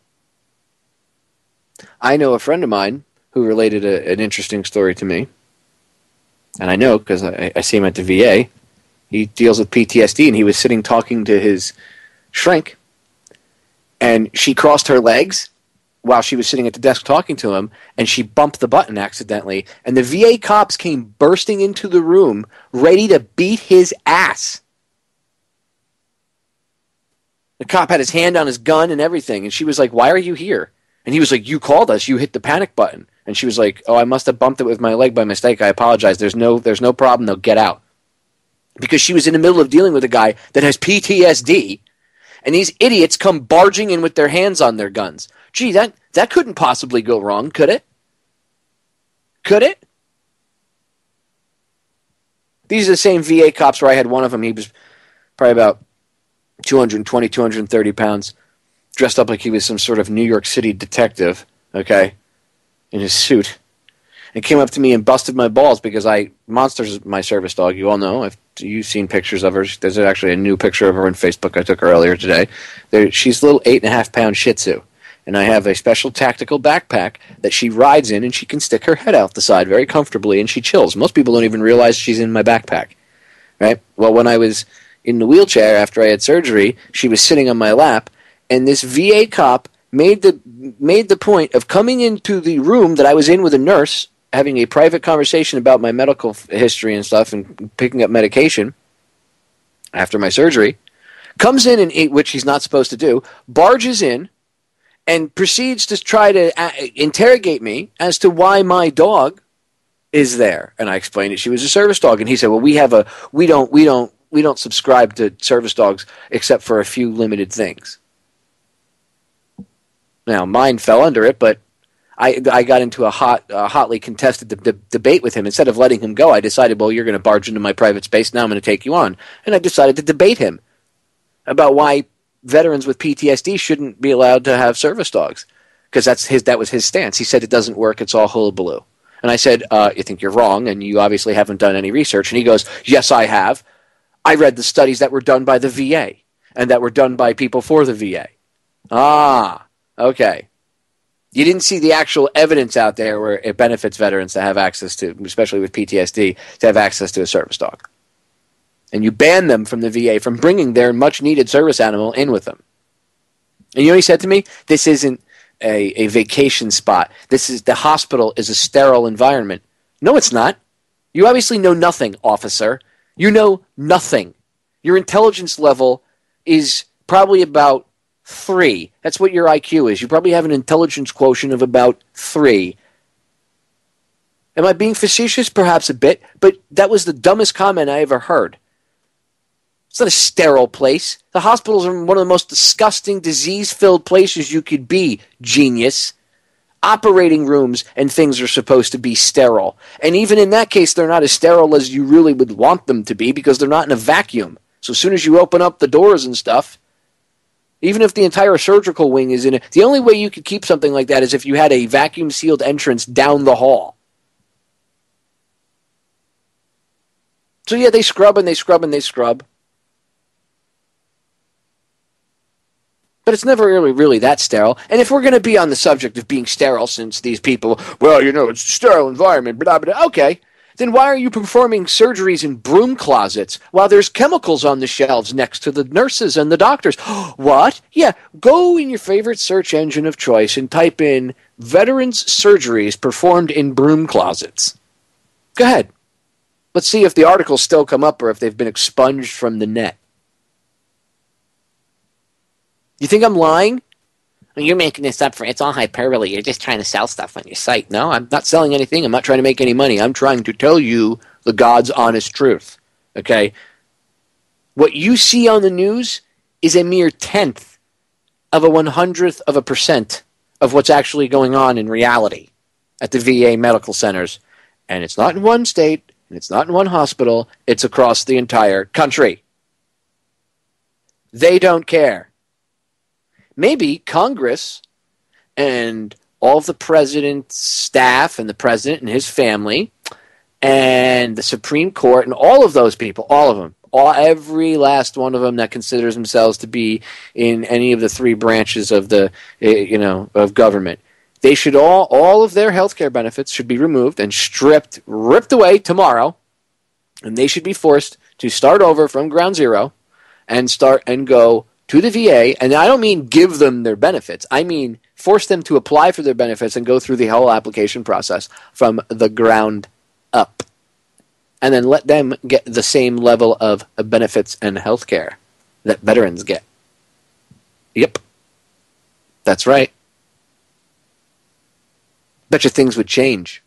S6: I know a friend of mine who related an interesting story to me. And I know because I see him at the VA. He deals with PTSD, and he was sitting talking to his shrink, and she crossed her legs while she was sitting at the desk talking to him, and she bumped the button accidentally, and the VA cops came bursting into the room ready to beat his ass. The cop had his hand on his gun and everything, and she was like, why are you here? And he was like, you called us, you hit the panic button. And she was like, oh, I must have bumped it with my leg by mistake. I apologize. There's no problem. They'll get out. Because she was in the middle of dealing with a guy that has PTSD, and these idiots come barging in with their hands on their guns. Gee, that couldn't possibly go wrong, could it? Could it? These are the same VA cops where I had one of them. He was probably about 220, 230 pounds. dressed up like he was some sort of New York City detective, okay, in his suit, and came up to me and busted my balls because Monster's my service dog. You all know. You've seen pictures of her. There's actually a new picture of her on Facebook I took her earlier today. She's a little 8.5-pound Shih Tzu. And I have a special tactical backpack that she rides in, and she can stick her head out the side very comfortably, and she chills. Most people don't even realize she's in my backpack, right? Well, when I was in the wheelchair after I had surgery, she was sitting on my lap, and this VA cop made the point of coming into the room that I was in with a nurse, having a private conversation about my medical history and stuff, and picking up medication after my surgery, comes in and which he's not supposed to do, barges in, and proceeds to try to interrogate me as to why my dog is there. And I explained that she was a service dog, and he said, "Well, we don't subscribe to service dogs except for a few limited things." Now, mine fell under it, but I got into a hotly contested debate with him. Instead of letting him go, I decided, well, you're going to barge into my private space. Now I'm going to take you on, and I decided to debate him about why veterans with PTSD shouldn't be allowed to have service dogs, because that was his stance. He said it doesn't work, it's all hullabaloo. And I said, you think you're wrong, and you obviously haven't done any research. And he goes, yes, I have. I read the studies that were done by the VA, and that were done by people for the VA. Ah, okay. You didn't see the actual evidence out there where it benefits veterans to have access to, especially with PTSD, to have access to a service dog. And you ban them from the VA from bringing their much-needed service animal in with them. And you know what he said to me? This isn't a vacation spot. The hospital is a sterile environment. No, it's not. You obviously know nothing, officer. You know nothing. Your intelligence level is probably about 3. That's what your IQ is. You probably have an intelligence quotient of about 3. Am I being facetious? Perhaps a bit, but that was the dumbest comment I ever heard. It's not a sterile place. The hospitals are one of the most disgusting, disease-filled places you could be, genius. Operating rooms and things are supposed to be sterile. And even in that case, they're not as sterile as you really would want them to be because they're not in a vacuum. So as soon as you open up the doors and stuff, even if the entire surgical wing is in it, the only way you could keep something like that is if you had a vacuum-sealed entrance down the hall. So yeah, they scrub and they scrub and they scrub. But it's never really that sterile. And if we're going to be on the subject of being sterile, since these people, well, you know, it's a sterile environment, blah, blah, blah, okay, then why are you performing surgeries in broom closets while there's chemicals on the shelves next to the nurses and the doctors? What? Yeah, go in your favorite search engine of choice and type in veterans surgeries performed in broom closets. Go ahead. Let's see if the articles still come up or if they've been expunged from the net. You think I'm lying? Well, you're making this up it's all hyperbole. You're just trying to sell stuff on your site. No, I'm not selling anything. I'm not trying to make any money. I'm trying to tell you the God's honest truth. Okay? What you see on the news is a mere 1/10 of a 100% of what's actually going on in reality at the VA medical centers. And it's not in one state, and it's not in one hospital. It's across the entire country. They don't care. Maybe Congress and all of the president's staff and the president and his family and the Supreme Court and all of those people, all of them, every last one of them that considers themselves to be in any of the 3 branches of the, of government, they should all of their health care benefits should be removed and ripped away tomorrow, and they should be forced to start over from ground zero and go to the VA, and I don't mean give them their benefits. I mean force them to apply for their benefits and go through the whole application process from the ground up. And then let them get the same level of benefits and health care that veterans get. Yep. That's right. Bet you things would change.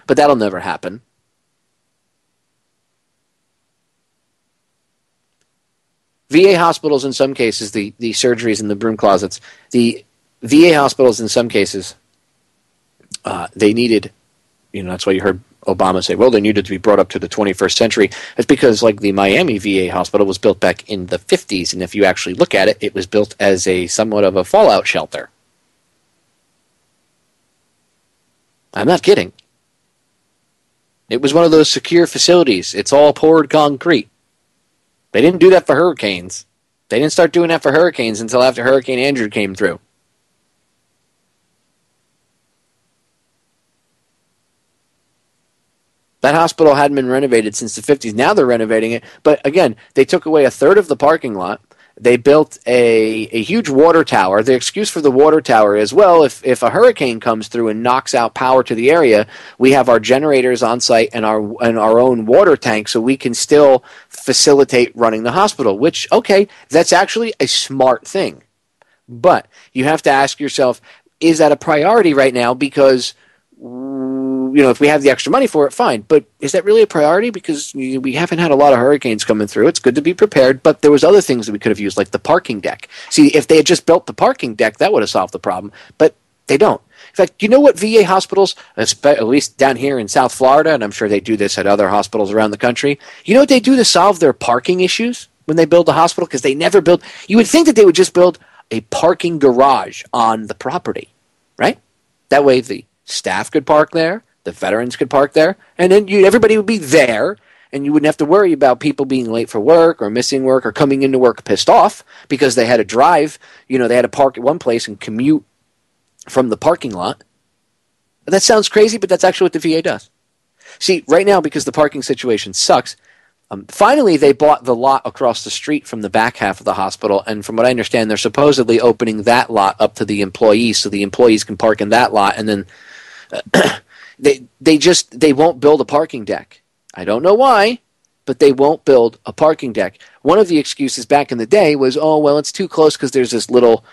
S6: But that'll never happen. VA hospitals, in some cases, the surgeries in the broom closets, the VA hospitals, in some cases, they needed, that's why you heard Obama say, well, they needed to be brought up to the 21st century. It's because, like, the Miami VA hospital was built back in the 50s, and if you actually look at it, it was built as a somewhat of a fallout shelter. I'm not kidding. It was one of those secure facilities. It's all poured concrete. They didn't do that for hurricanes. They didn't start doing that for hurricanes until after Hurricane Andrew came through. That hospital hadn't been renovated since the 50s. Now they're renovating it. But again, they took away a third of the parking lot. They built a huge water tower. The excuse for the water tower is, well, if a hurricane comes through and knocks out power to the area, we have our generators on site and our own water tank, so we can still facilitate running the hospital, which, okay, that's actually a smart thing. But you have to ask yourself, is that a priority right now? Because, if we have the extra money for it, fine. But is that really a priority? Because we haven't had a lot of hurricanes coming through. It's good to be prepared, but there was other things that we could have used, like the parking deck. See, if they had just built the parking deck, that would have solved the problem. But they don't. In fact, you know what VA hospitals, at least down here in South Florida, and I'm sure they do this at other hospitals around the country, you know what they do to solve their parking issues when they build a hospital? Because they never build. You would think that they would just build a parking garage on the property, right? That way the staff could park there, the veterans could park there, and then everybody would be there, and you wouldn't have to worry about people being late for work or missing work or coming into work pissed off because they had to drive. They had to park at one place and commute from the parking lot. That sounds crazy, but that's actually what the VA does. See, right now, because the parking situation sucks, finally they bought the lot across the street from the back half of the hospital, and from what I understand, they're supposedly opening that lot up to the employees so the employees can park in that lot, and then they won't build a parking deck. I don't know why, but they won't build a parking deck. One of the excuses back in the day was, oh, well, it's too close because there's this little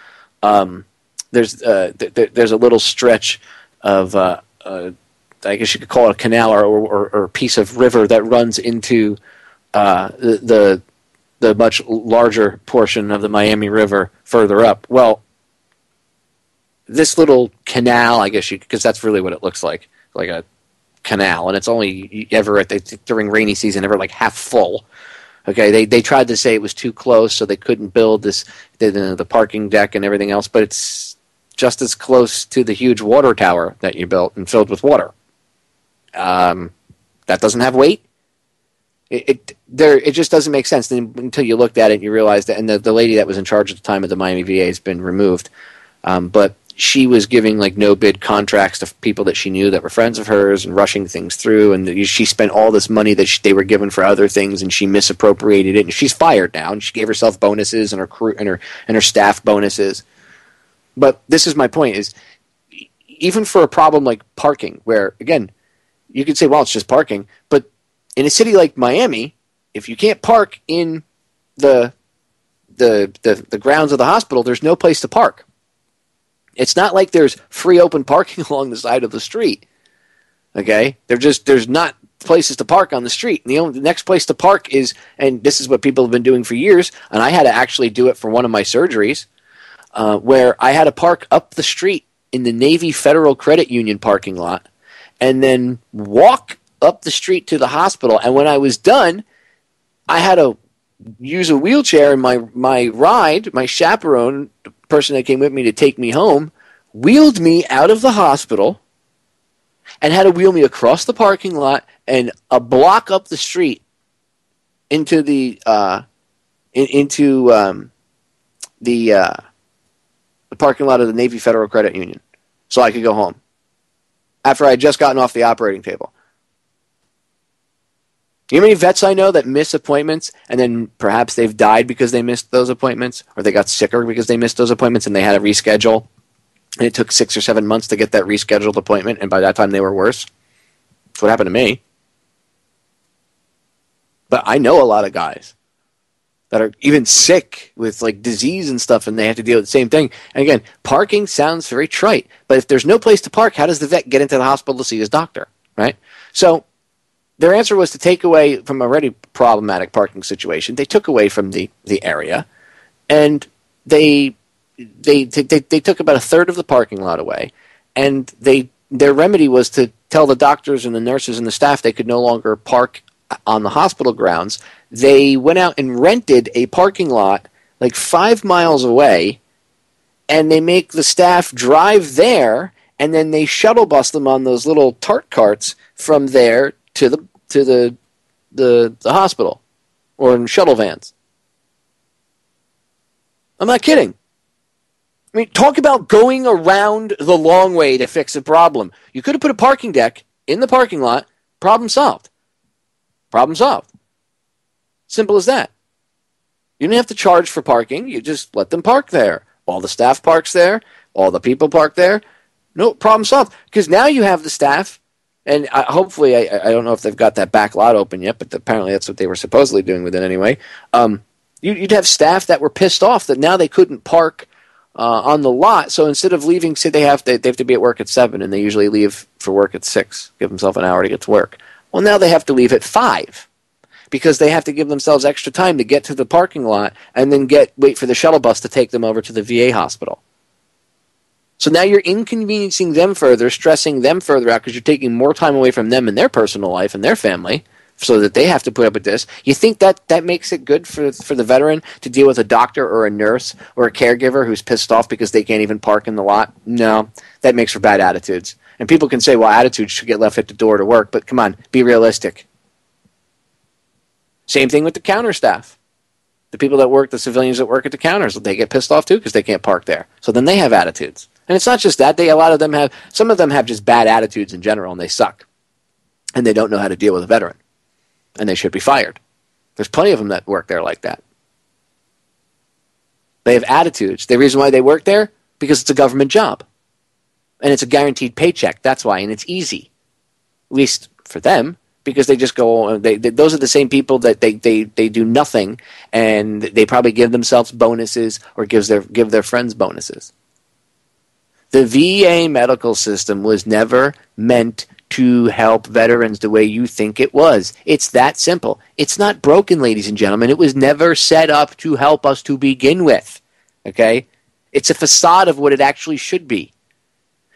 S6: there's a little stretch of I guess you could call it a canal or a piece of river that runs into the much larger portion of the Miami River further up. Well, this little canal, I guess because that's really what it looks like a canal, and it's only ever during rainy season ever like half full. Okay, they tried to say it was too close, so they couldn't build the parking deck and everything else, but it's just as close to the huge water tower that you built and filled with water. That doesn't have weight. It just doesn't make sense until you looked at it and you realized that. And the lady that was in charge at the time of the Miami VA has been removed, but she was giving like no bid contracts to people that she knew that were friends of hers and rushing things through, and she spent all this money that they were given for other things, and she misappropriated it, and she's fired now, and she gave herself bonuses and her crew and her staff bonuses. But this is my point: is even for a problem like parking, where again you could say, well, it's just parking, but in a city like Miami, if you can't park in the grounds of the hospital, there's no place to park. It's not like there's free open parking along the side of the street. Okay? There's not places to park on the street. And the next place to park is, and this is what people have been doing for years, and I had to actually do it for one of my surgeries, where I had to park up the street in the Navy Federal Credit Union parking lot and then walk up the street to the hospital. And when I was done, I had to use a wheelchair, and my chaperone, the person that came with me to take me home, wheeled me out of the hospital and had to wheel me across the parking lot and a block up the street into the parking lot of the Navy Federal Credit Union so I could go home after I had just gotten off the operating table. You know how many vets I know that miss appointments and then perhaps they've died because they missed those appointments, or they got sicker because they missed those appointments and they had to reschedule, and it took 6 or 7 months to get that rescheduled appointment, and by that time they were worse? That's what happened to me. But I know a lot of guys that are even sick with like disease and stuff, and they have to deal with the same thing. And again, parking sounds very trite, but if there's no place to park, how does the vet get into the hospital to see his doctor, right? So their answer was to take away from a already problematic parking situation. They took away from the area, and they took about a third of the parking lot away, and their remedy was to tell the doctors and the nurses and the staff they could no longer park on the hospital grounds, they went out and rented a parking lot like 5 miles away, and they make the staff drive there, and then they shuttle bus them on those little tart carts from there to the hospital, or in shuttle vans. I'm not kidding. I mean, talk about going around the long way to fix a problem. You could have put a parking deck in the parking lot. Problem solved. Problem solved. Simple as that. You didn't have to charge for parking. You just let them park there. All the staff parks there. All the people park there. No, problem solved. Because now you have the staff, and hopefully, I don't know if they've got that back lot open yet, but apparently that's what they were supposedly doing with it anyway. You'd have staff that were pissed off that now they couldn't park on the lot. So instead of leaving, say they have to be at work at 7, and they usually leave for work at 6, give themselves an hour to get to work. Well, now they have to leave at 5 because they have to give themselves extra time to get to the parking lot and then wait for the shuttle bus to take them over to the VA hospital. So now you're inconveniencing them further, stressing them further out because you're taking more time away from them and their personal life and their family so that they have to put up with this. You think that makes it good for the veteran to deal with a doctor or a nurse or a caregiver who's pissed off because they can't even park in the lot? No, that makes for bad attitudes. And people can say, well, attitudes should get left at the door to work, but come on, be realistic. Same thing with the counter staff. The people that work, the civilians that work at the counters, they get pissed off too because they can't park there. So then they have attitudes. And it's not just that. Some of them have just bad attitudes in general, and they suck. And they don't know how to deal with a veteran. And they should be fired. There's plenty of them that work there like that. They have attitudes. The reason why they work there, because it's a government job. And it's a guaranteed paycheck. That's why. And it's easy. At least for them. Because they just go, those are the same people that they do nothing, and they probably give themselves bonuses or give their friends bonuses. The VA medical system was never meant to help veterans the way you think it was. It's that simple. It's not broken, ladies and gentlemen. It was never set up to help us to begin with. Okay? It's a facade of what it actually should be.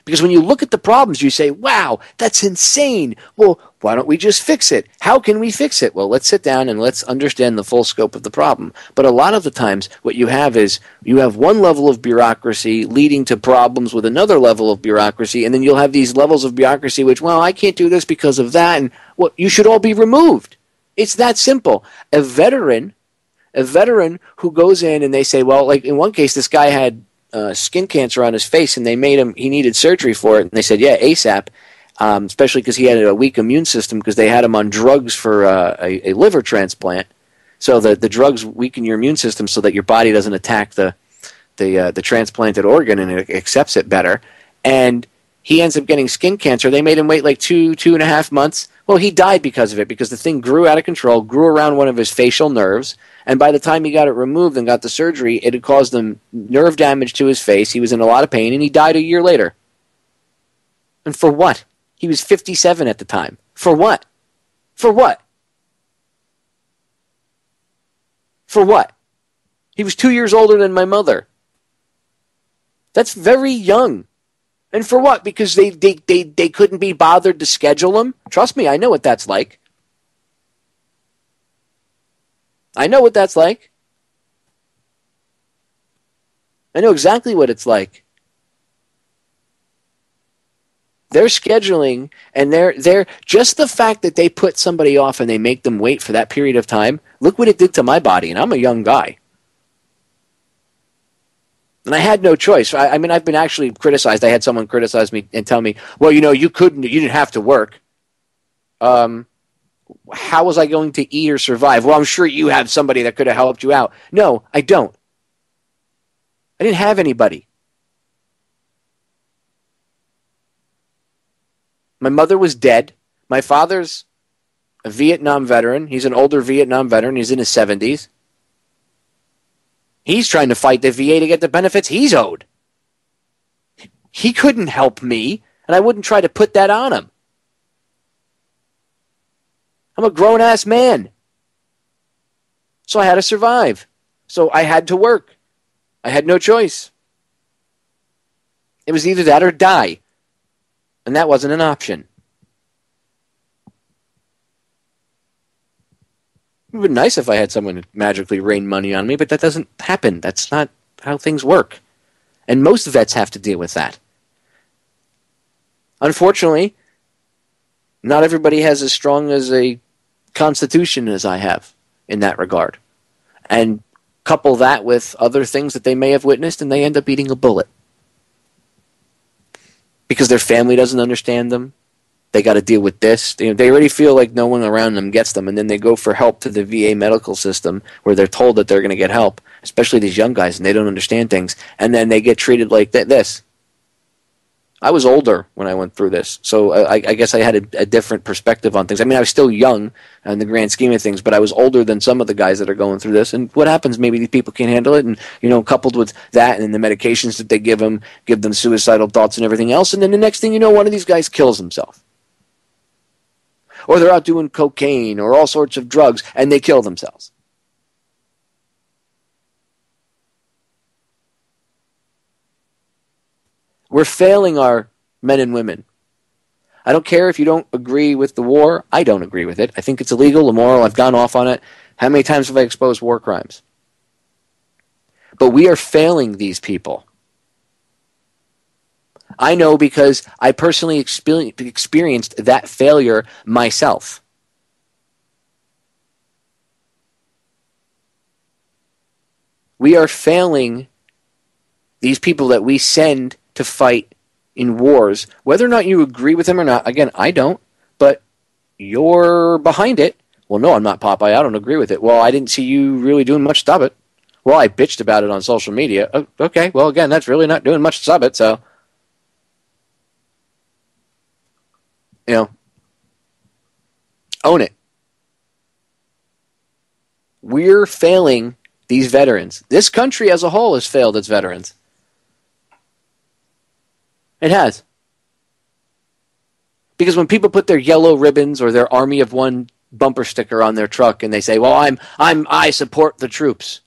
S6: Because when you look at the problems, you say, wow, that's insane. Well, why don't we just fix it? How can we fix it? Well, let's sit down and let's understand the full scope of the problem. But a lot of the times, what you have is you have one level of bureaucracy leading to problems with another level of bureaucracy, and then you'll have these levels of bureaucracy which, well, I can't do this because of that, and well, you should all be removed. It's that simple. A veteran who goes in and they say, well, like in one case, this guy had skin cancer on his face, and he needed surgery for it, and they said, yeah, ASAP, especially because he had a weak immune system because they had him on drugs for a liver transplant. So the drugs weaken your immune system so that your body doesn't attack the transplanted organ and it accepts it better. And he ends up getting skin cancer. They made him wait like 2.5 months. Well, he died because of it, because the thing grew out of control, grew around one of his facial nerves, and by the time he got it removed and got the surgery, it had caused him nerve damage to his face. He was in a lot of pain, and he died a year later. And for what? He was 57 at the time. For what? For what? For what? He was 2 years older than my mother. That's very young. And for what? Because they couldn't be bothered to schedule him? Trust me, I know what that's like. I know what that's like. I know exactly what it's like. They're scheduling, and they're just the fact that they put somebody off and they make them wait for that period of time. Look what it did to my body, and I'm a young guy. And I had no choice. I mean, I've been actually criticized. I had someone criticize me and tell me, well, you didn't have to work. How was I going to eat or survive? Well, I'm sure you have somebody that could have helped you out. No, I don't. I didn't have anybody. My mother was dead. My father's a Vietnam veteran. He's an older Vietnam veteran. He's in his 70s. He's trying to fight the VA to get the benefits he's owed. He couldn't help me, and I wouldn't try to put that on him. I'm a grown-ass man. So I had to survive. So I had to work. I had no choice. It was either that or die. And that wasn't an option. It would be nice if I had someone magically rain money on me, but that doesn't happen. That's not how things work. And most vets have to deal with that. Unfortunately, not everybody has as strong as a constitution as I have in that regard. And couple that with other things that they may have witnessed, and they end up eating a bullet. Because their family doesn't understand them. They got to deal with this. They already feel like no one around them gets them, and then they go for help to the VA medical system where they're told that they're going to get help, especially these young guys, and they don't understand things. And then they get treated like this. I was older when I went through this, so I guess I had a different perspective on things. I mean, I was still young in the grand scheme of things, but I was older than some of the guys that are going through this. And what happens? Maybe these people can't handle it, and coupled with that, and the medications that they give them suicidal thoughts and everything else. And then the next thing you know, one of these guys kills himself, or they're out doing cocaine or all sorts of drugs, and they kill themselves. We're failing our men and women. I don't care if you don't agree with the war. I don't agree with it. I think it's illegal, immoral. I've gone off on it. How many times have I exposed war crimes? But we are failing these people. I know because I personally experienced that failure myself. We are failing these people that we send to fight in wars, whether or not you agree with them or not. Again, I don't, but you're behind it. Well, no, I'm not Popeye. I don't agree with it. Well, I didn't see you really doing much to stop it. Well, I bitched about it on social media. Oh, okay, well, again, that's really not doing much to stop it, so... own it. We're failing these veterans. This country as a whole has failed its veterans. It has. Because when people put their yellow ribbons or their Army of One bumper sticker on their truck and they say, well, I support the troops.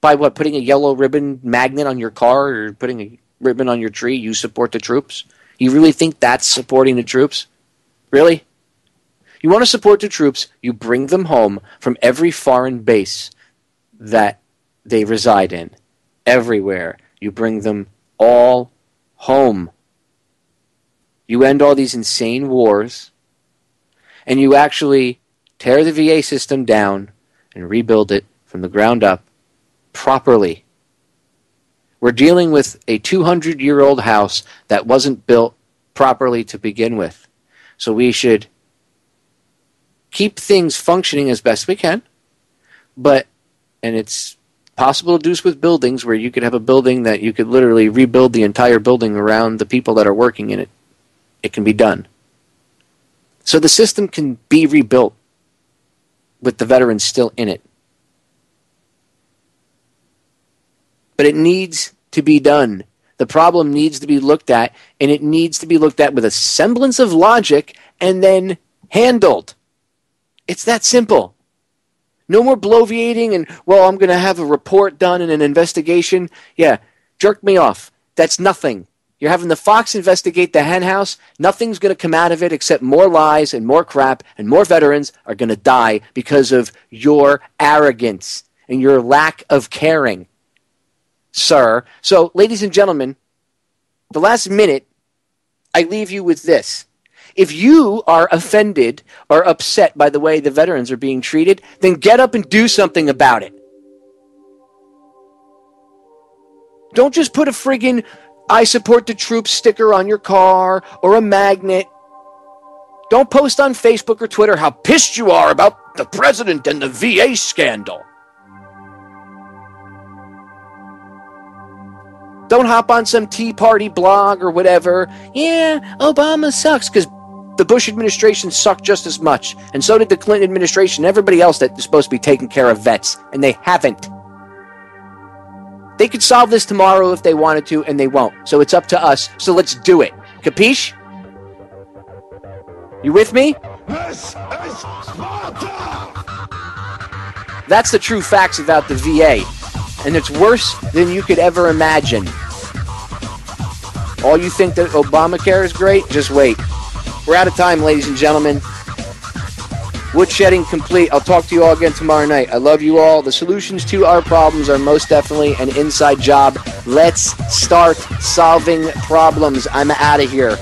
S6: By what, putting a yellow ribbon magnet on your car or putting a ribbon on your tree, you support the troops? You really think that's supporting the troops? Really? You want to support the troops, you bring them home from every foreign base that they reside in. Everywhere. You bring them all home. You end all these insane wars, and you actually tear the VA system down and rebuild it from the ground up properly. We're dealing with a 200-year-old house that wasn't built properly to begin with. So we should keep things functioning as best we can, and it's possible to do this with buildings where you could have a building that you could literally rebuild the entire building around the people that are working in it. It can be done. So the system can be rebuilt with the veterans still in it. But it needs to be done. The problem needs to be looked at, and it needs to be looked at with a semblance of logic and then handled. It's that simple. No more bloviating and, well, I'm going to have a report done and an investigation. Yeah, jerk me off. That's nothing. You're having the Fox investigate the hen house. Nothing's going to come out of it except more lies and more crap, and more veterans are going to die because of your arrogance and your lack of caring, sir. So, ladies and gentlemen, the last minute, I leave you with this. If you are offended or upset by the way the veterans are being treated, then get up and do something about it. Don't just put a friggin' I support the troops sticker on your car or a magnet. Don't post on Facebook or Twitter how pissed you are about the president and the VA scandal. Don't hop on some Tea Party blog or whatever. Yeah, Obama sucks, because the Bush administration sucked just as much. And so did the Clinton administration and everybody else that is supposed to be taking care of vets. And they haven't. They could solve this tomorrow if they wanted to, and they won't. So it's up to us. So let's do it. Capiche? You with me?
S1: This is Sparta!
S6: That's the true facts about the VA. And it's worse than you could ever imagine. All you think that Obamacare is great? Just wait. We're out of time, ladies and gentlemen. Woodshedding complete. I'll talk to you all again tomorrow night. I love you all. The solutions to our problems are most definitely an inside job. Let's start solving problems. I'm out of here.